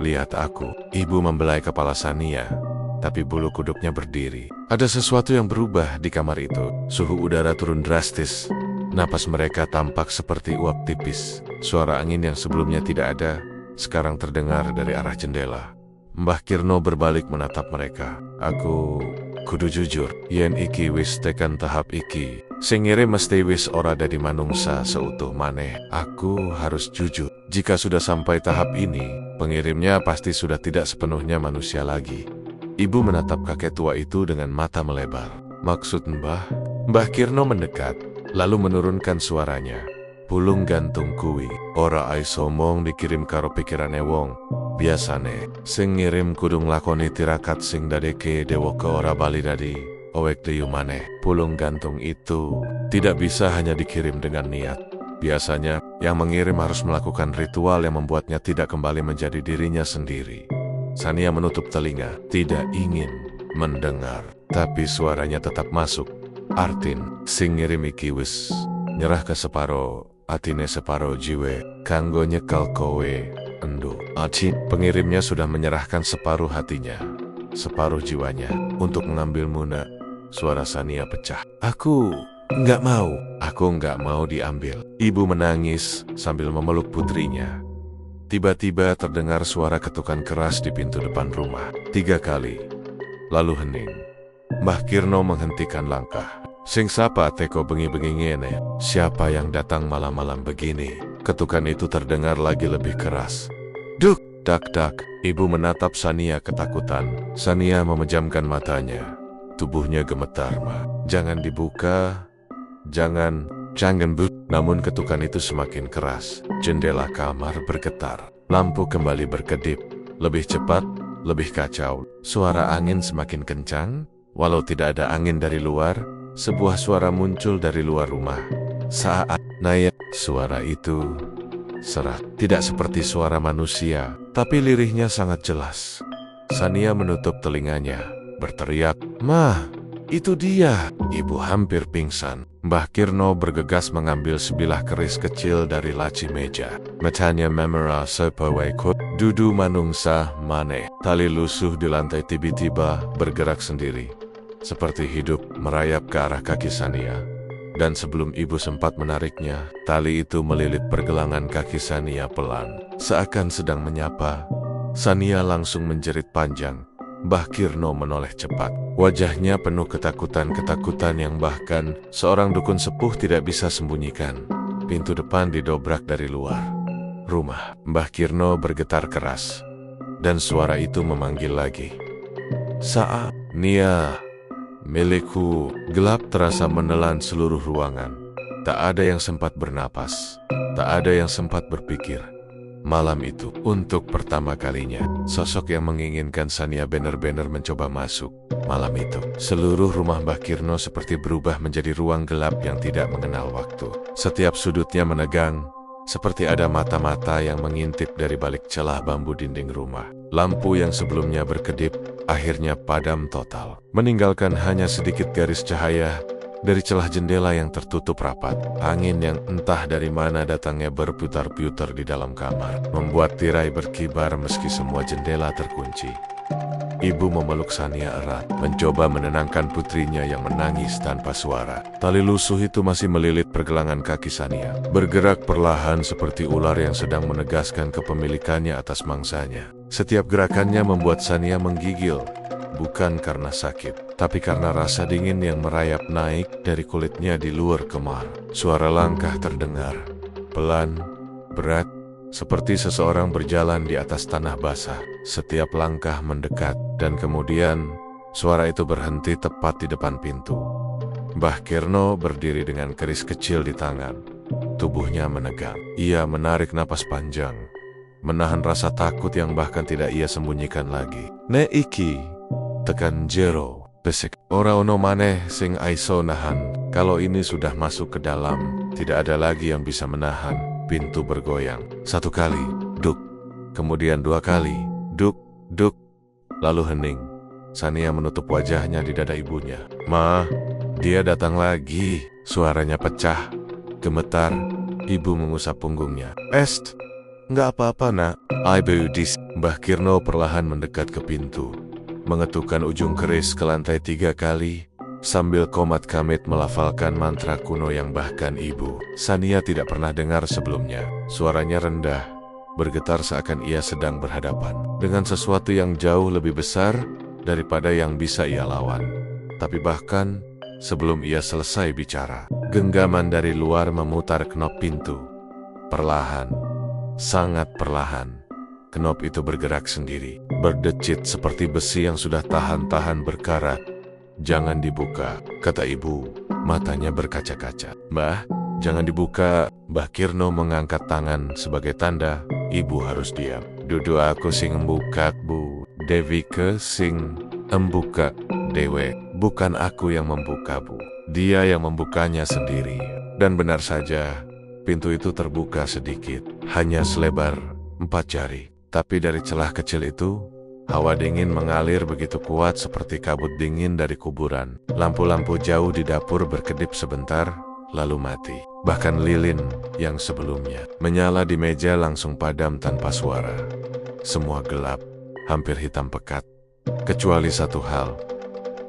S1: lihat aku. Ibu membelai kepala Sania, tapi bulu kuduknya berdiri. Ada sesuatu yang berubah di kamar itu. Suhu udara turun drastis. Napas mereka tampak seperti uap tipis. Suara angin yang sebelumnya tidak ada, sekarang terdengar dari arah jendela. Mbah Kirno berbalik menatap mereka. Aku kudu jujur, yen iki wis tekan tahap iki, sing ngirim mesti wis ora dadi manungsa seutuh maneh. Aku harus jujur. Jika sudah sampai tahap ini, pengirimnya pasti sudah tidak sepenuhnya manusia lagi. Ibu menatap kakek tua itu dengan mata melebar. Maksud Mbah? Mbah Kirno mendekat, lalu menurunkan suaranya. Pulung gantung kuwi ora aiso mong dikirim karo pikirane wong. Biasane sing ngirim kudu nglakoni tirakat sing dadeke dewoke ora bali dadi owek deyu maneh. Pulung gantung itu tidak bisa hanya dikirim dengan niat. Biasanya yang mengirim harus melakukan ritual yang membuatnya tidak kembali menjadi dirinya sendiri. Sania menutup telinga, tidak ingin mendengar, tapi suaranya tetap masuk. Artin sing ngirim iki wis nyerah ke separo atine separo jiwe kanggo nyekel kowe endo. Artin, pengirimnya sudah menyerahkan separuh hatinya, separuh jiwanya untuk mengambil Muna. Suara Sania pecah. Aku nggak mau diambil. Ibu menangis sambil memeluk putrinya. Tiba-tiba terdengar suara ketukan keras di pintu depan rumah. 3 kali. Lalu hening. Mbah Kirno menghentikan langkah. Sing sapa teko bengi-bengi ngene? Siapa yang datang malam-malam begini? Ketukan itu terdengar lagi lebih keras. Duk, dak dak. Ibu menatap Sania ketakutan. Sania memejamkan matanya. Tubuhnya gemetar. Ma, jangan dibuka. Jangan bu. Namun ketukan itu semakin keras. Jendela kamar bergetar. Lampu kembali berkedip. Lebih cepat, lebih kacau. Suara angin semakin kencang. Walau tidak ada angin dari luar, sebuah suara muncul dari luar rumah. Saat naik, suara itu serak. Tidak seperti suara manusia, tapi lirihnya sangat jelas. Sania menutup telinganya, berteriak, "Mah, itu dia!" Ibu hampir pingsan. Mbah Kirno bergegas mengambil sebilah keris kecil dari laci meja. Matanya memerah seperti dudu manungsa maneh. Tali lusuh di lantai tiba-tiba bergerak sendiri, seperti hidup merayap ke arah kaki Sania. Dan sebelum ibu sempat menariknya, tali itu melilit pergelangan kaki Sania pelan. Seakan sedang menyapa, Sania langsung menjerit panjang. Mbah Kirno menoleh cepat. Wajahnya penuh ketakutan yang bahkan seorang dukun sepuh tidak bisa sembunyikan. Pintu depan didobrak dari luar rumah. Mbah Kirno bergetar keras, dan suara itu memanggil lagi. "Saat, Nia, milikku." Gelap terasa menelan seluruh ruangan. Tak ada yang sempat bernapas, tak ada yang sempat berpikir. Malam itu, untuk pertama kalinya, sosok yang menginginkan Sania benar-benar mencoba masuk. Malam itu, seluruh rumah Mbah Kirno seperti berubah menjadi ruang gelap yang tidak mengenal waktu. Setiap sudutnya menegang, seperti ada mata-mata yang mengintip dari balik celah bambu dinding rumah. Lampu yang sebelumnya berkedip, akhirnya padam total, meninggalkan hanya sedikit garis cahaya Dari celah jendela yang tertutup rapat, angin yang entah dari mana datangnya berputar-putar di dalam kamar, membuat tirai berkibar meski semua jendela terkunci. Ibu memeluk Sania erat, mencoba menenangkan putrinya yang menangis tanpa suara. Tali lusuh itu masih melilit pergelangan kaki Sania, bergerak perlahan seperti ular yang sedang menegaskan kepemilikannya atas mangsanya. Setiap gerakannya membuat Sania menggigil, bukan karena sakit, tapi karena rasa dingin yang merayap naik dari kulitnya di luar kemar. Suara langkah terdengar, pelan, berat, seperti seseorang berjalan di atas tanah basah. Setiap langkah mendekat, dan kemudian suara itu berhenti tepat di depan pintu. Mbah Kirno berdiri dengan keris kecil di tangan. Tubuhnya menegang. Ia menarik napas panjang, menahan rasa takut yang bahkan tidak ia sembunyikan lagi. "Ne iki, tekan jero, besek. Ora ono maneh sing aiso nahan. Kalau ini sudah masuk ke dalam, tidak ada lagi yang bisa menahan." Pintu bergoyang. 1 kali, duk. Kemudian 2 kali, duk, duk. Lalu hening. Sania menutup wajahnya di dada ibunya. "Ma, dia datang lagi." Suaranya pecah, gemetar. Ibu mengusap punggungnya. "Est, nggak apa-apa nak." "Ibu dis." Mbah Kirno perlahan mendekat ke pintu, mengetukkan ujung keris ke lantai 3 kali, sambil komat kamit melafalkan mantra kuno yang bahkan ibu Sania tidak pernah dengar sebelumnya. Suaranya rendah, bergetar seakan ia sedang berhadapan dengan sesuatu yang jauh lebih besar daripada yang bisa ia lawan. Tapi bahkan sebelum ia selesai bicara, genggaman dari luar memutar knop pintu. Perlahan, sangat perlahan, knop itu bergerak sendiri, berdecit seperti besi yang sudah tahan-tahan berkarat. "Jangan dibuka," kata ibu, matanya berkaca-kaca. "Mbah, jangan dibuka." Mbah Kirno mengangkat tangan sebagai tanda ibu harus diam. "Dudu aku sing embukak, Bu. Dewi ke sing embuka, Dewe. Bukan aku yang membuka, Bu. Dia yang membukanya sendiri." Dan benar saja, pintu itu terbuka sedikit, hanya selebar 4 jari. Tapi dari celah kecil itu, hawa dingin mengalir begitu kuat seperti kabut dingin dari kuburan. Lampu-lampu jauh di dapur berkedip sebentar, lalu mati. Bahkan lilin yang sebelumnya menyala di meja langsung padam tanpa suara. Semua gelap, hampir hitam pekat. Kecuali satu hal.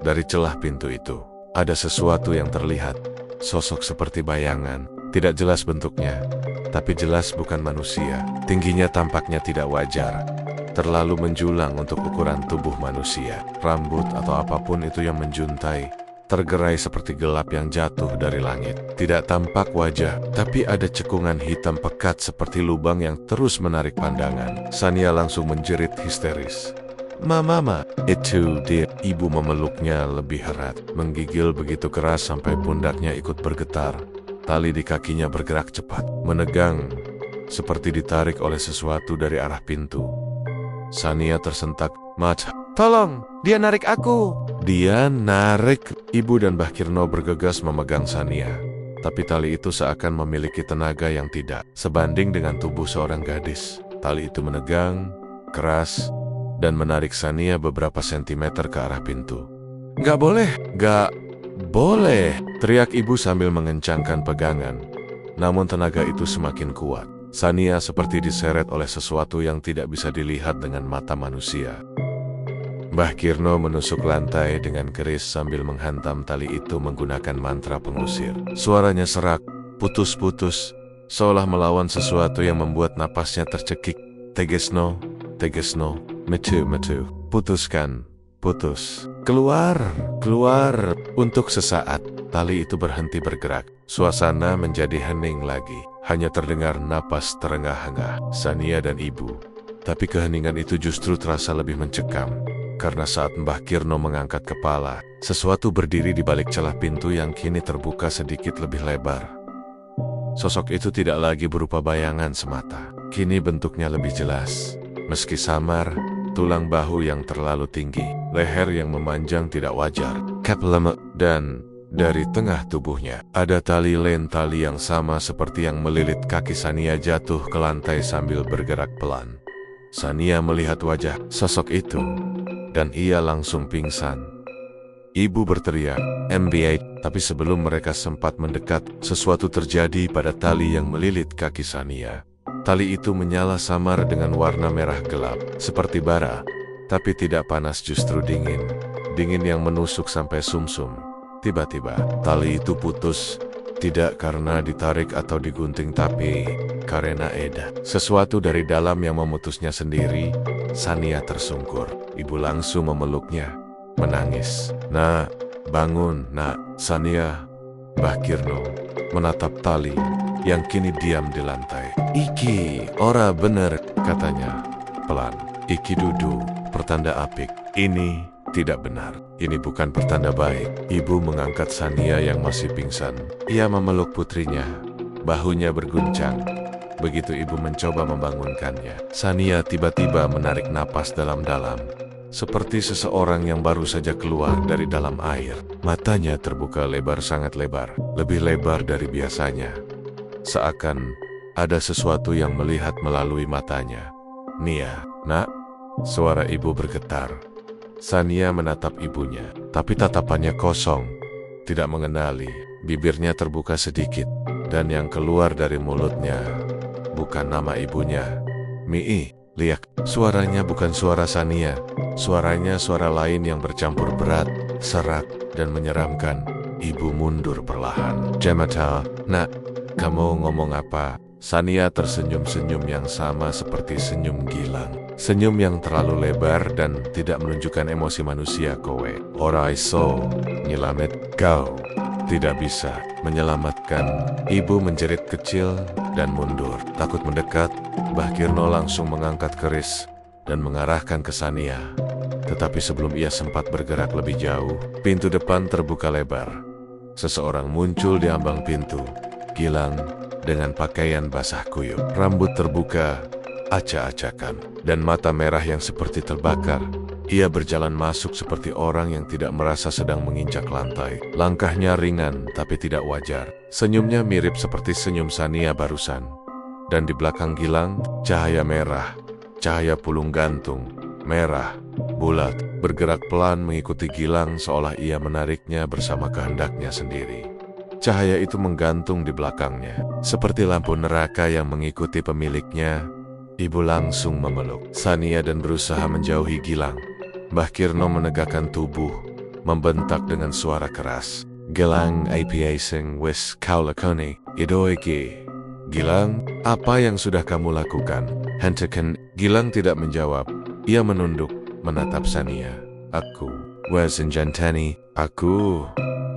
S1: Dari celah pintu itu, ada sesuatu yang terlihat. Sosok seperti bayangan. Tidak jelas bentuknya, tapi jelas bukan manusia. Tingginya tampaknya tidak wajar, terlalu menjulang untuk ukuran tubuh manusia. Rambut atau apapun itu yang menjuntai, tergerai seperti gelap yang jatuh dari langit. Tidak tampak wajah, tapi ada cekungan hitam pekat seperti lubang yang terus menarik pandangan. Sania langsung menjerit histeris. Mama, itu dia." Ibu memeluknya lebih erat, menggigil begitu keras sampai pundaknya ikut bergetar. Tali di kakinya bergerak cepat, menegang, seperti ditarik oleh sesuatu dari arah pintu. Sania tersentak. "Mat, tolong, dia narik aku." "Dia narik." Ibu dan Mbah Kirno bergegas memegang Sania. Tapi tali itu seakan memiliki tenaga yang tidak sebanding dengan tubuh seorang gadis. Tali itu menegang, keras, dan menarik Sania beberapa sentimeter ke arah pintu. "Nggak boleh, nggak boleh!" teriak ibu sambil mengencangkan pegangan. Namun tenaga itu semakin kuat. Sania seperti diseret oleh sesuatu yang tidak bisa dilihat dengan mata manusia. Mbah Kirno menusuk lantai dengan keris sambil menghantam tali itu menggunakan mantra pengusir. Suaranya serak, putus-putus, seolah melawan sesuatu yang membuat napasnya tercekik. "Tegesno, Tegesno, metu, metu. Putuskan, putus. Keluar, keluar." Untuk sesaat, tali itu berhenti bergerak. Suasana menjadi hening lagi. Hanya terdengar napas terengah-engah Sania dan ibu. Tapi keheningan itu justru terasa lebih mencekam. Karena saat Mbah Kirno mengangkat kepala, sesuatu berdiri di balik celah pintu yang kini terbuka sedikit lebih lebar. Sosok itu tidak lagi berupa bayangan semata. Kini bentuknya lebih jelas. Meski samar, tulang bahu yang terlalu tinggi, leher yang memanjang tidak wajar, kap lemak, dan dari tengah tubuhnya ada tali tali yang sama seperti yang melilit kaki Sania jatuh ke lantai sambil bergerak pelan. Sania melihat wajah sosok itu, dan ia langsung pingsan. Ibu berteriak, MBA, tapi sebelum mereka sempat mendekat, sesuatu terjadi pada tali yang melilit kaki Sania. Tali itu menyala samar dengan warna merah gelap, seperti bara, tapi tidak panas, justru dingin. Dingin yang menusuk sampai sumsum. Tiba-tiba, tali itu putus, tidak karena ditarik atau digunting, tapi karena Eda. Sesuatu dari dalam yang memutusnya sendiri. Sania tersungkur. Ibu langsung memeluknya, menangis. Nak, bangun, nak. Sania, Mbah Kirno menatap tali yang kini diam di lantai. Iki, ora bener, katanya pelan. Iki dudu, pertanda apik. Ini tidak benar. Ini bukan pertanda baik. Ibu mengangkat Sania yang masih pingsan. Ia memeluk putrinya. Bahunya berguncang. Begitu ibu mencoba membangunkannya, Sania tiba-tiba menarik napas dalam-dalam. Seperti seseorang yang baru saja keluar dari dalam air. Matanya terbuka lebar, sangat lebar. Lebih lebar dari biasanya. Seakan ada sesuatu yang melihat melalui matanya. Nia, nak, suara ibu bergetar. Sania menatap ibunya, tapi tatapannya kosong, tidak mengenali. Bibirnya terbuka sedikit, dan yang keluar dari mulutnya bukan nama ibunya. Mii, liak. Suaranya bukan suara Sania. Suaranya suara lain yang bercampur berat, serak, dan menyeramkan. Ibu mundur perlahan. Jamata, nak, kamu ngomong apa? Sania tersenyum-senyum yang sama seperti senyum Gilang. Senyum yang terlalu lebar dan tidak menunjukkan emosi manusia. Kowe ora iso nyelamet, kau tidak bisa menyelamatkan. Ibu menjerit kecil dan mundur. Takut mendekat, Mbah Kirno langsung mengangkat keris dan mengarahkan ke Sania. Tetapi sebelum ia sempat bergerak lebih jauh, pintu depan terbuka lebar. Seseorang muncul di ambang pintu. Gilang dengan pakaian basah kuyup, rambut terbuka, acak-acakan, dan mata merah yang seperti terbakar. Ia berjalan masuk seperti orang yang tidak merasa sedang menginjak lantai. Langkahnya ringan tapi tidak wajar. Senyumnya mirip seperti senyum Sania barusan. Dan di belakang Gilang, cahaya merah, cahaya pulung gantung, merah, bulat, bergerak pelan mengikuti Gilang seolah ia menariknya bersama kehendaknya sendiri. Cahaya itu menggantung di belakangnya, seperti lampu neraka yang mengikuti pemiliknya. Ibu langsung memeluk Sania dan berusaha menjauhi Gilang. Mbah Kirno menegakkan tubuh, membentak dengan suara keras. Gilang apa sing wis kau lakoni, itu iki. Gilang, apa yang sudah kamu lakukan? Hentikan. Gilang tidak menjawab. Ia menunduk, menatap Sania. Aku, Wazinjantani. Aku,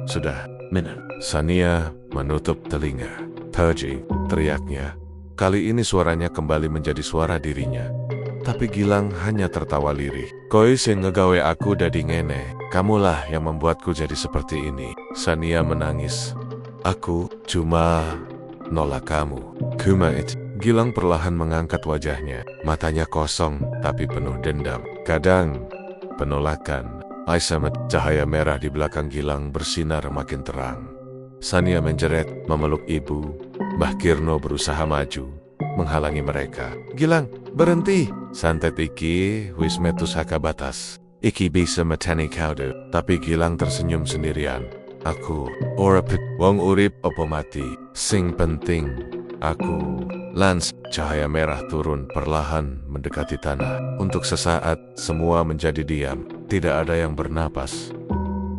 S1: sudah. Sania menutup telinga. Pergi, teriaknya. Kali ini suaranya kembali menjadi suara dirinya. Tapi Gilang hanya tertawa lirih. Koi sing ngegawe aku dadi ngene. Kamulah yang membuatku jadi seperti ini. Sania menangis. Aku cuma nolak kamu. Kumait. Gilang perlahan mengangkat wajahnya. Matanya kosong tapi penuh dendam. Kadang penolakan. Aisamet, cahaya merah di belakang Gilang bersinar makin terang. Sania menjerit, memeluk ibu. Mbah Kirno berusaha maju, menghalangi mereka. Gilang, berhenti! Santet iki, wis metus haka batas. Iki bisa metani kaude. Tapi Gilang tersenyum sendirian. Aku, ora pit, wong urip opo mati. Sing penting, aku. Lans, cahaya merah turun perlahan mendekati tanah. Untuk sesaat, semua menjadi diam. Tidak ada yang bernapas.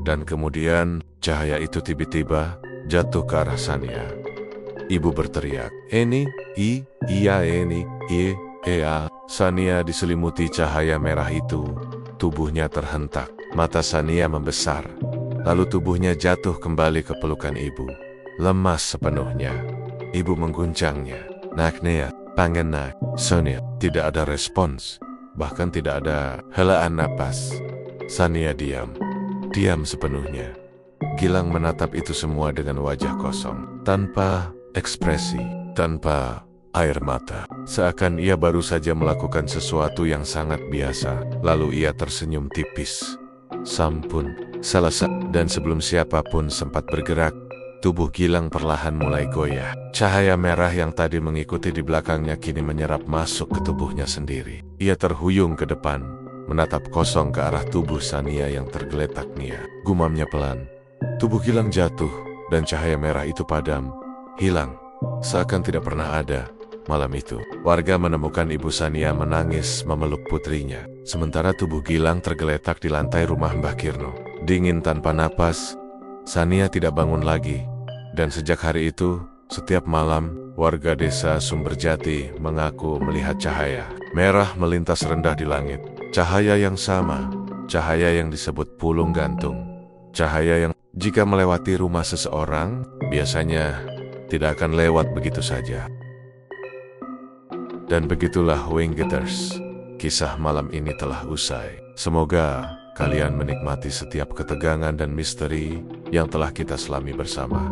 S1: Dan kemudian, cahaya itu tiba-tiba jatuh ke arah Sania. Ibu berteriak, iya ini, ea. Sania diselimuti cahaya merah itu. Tubuhnya terhentak. Mata Sania membesar. Lalu tubuhnya jatuh kembali ke pelukan ibu. Lemas sepenuhnya. Ibu mengguncangnya. Nak Nea, pangen nak. Sania, tidak ada respons. Bahkan tidak ada helaan napas. Sania diam. Diam sepenuhnya. Gilang menatap itu semua dengan wajah kosong. Tanpa ekspresi. Tanpa air mata. Seakan ia baru saja melakukan sesuatu yang sangat biasa. Lalu ia tersenyum tipis. Sampun. Selesai. Dan sebelum siapapun sempat bergerak, tubuh Gilang perlahan mulai goyah. Cahaya merah yang tadi mengikuti di belakangnya kini menyerap masuk ke tubuhnya sendiri. Ia terhuyung ke depan, menatap kosong ke arah tubuh Sania yang tergeletak Nia. Gumamnya pelan. Tubuh Gilang jatuh, dan cahaya merah itu padam, hilang, seakan tidak pernah ada. Malam itu, warga menemukan Ibu Sania menangis memeluk putrinya, sementara tubuh Gilang tergeletak di lantai rumah Mbah Kirno. Dingin tanpa napas, Sania tidak bangun lagi, dan sejak hari itu, setiap malam, warga desa Sumberjati mengaku melihat cahaya merah melintas rendah di langit. Cahaya yang sama, cahaya yang disebut pulung gantung. Cahaya yang jika melewati rumah seseorang, biasanya tidak akan lewat begitu saja. Dan begitulah Winggetters, kisah malam ini telah usai. Semoga kalian menikmati setiap ketegangan dan misteri yang telah kita selami bersama.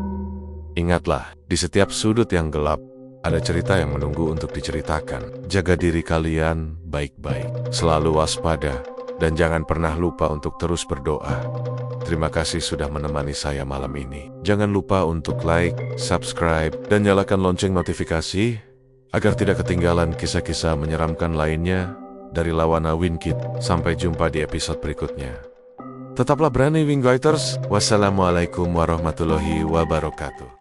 S1: Ingatlah, di setiap sudut yang gelap, ada cerita yang menunggu untuk diceritakan. Jaga diri kalian baik-baik, selalu waspada, dan jangan pernah lupa untuk terus berdoa. Terima kasih sudah menemani saya malam ini. Jangan lupa untuk like, subscribe, dan nyalakan lonceng notifikasi, agar tidak ketinggalan kisah-kisah menyeramkan lainnya dari Lawana Wingkid. Sampai jumpa di episode berikutnya. Tetaplah berani Winggetters. Wassalamualaikum warahmatullahi wabarakatuh.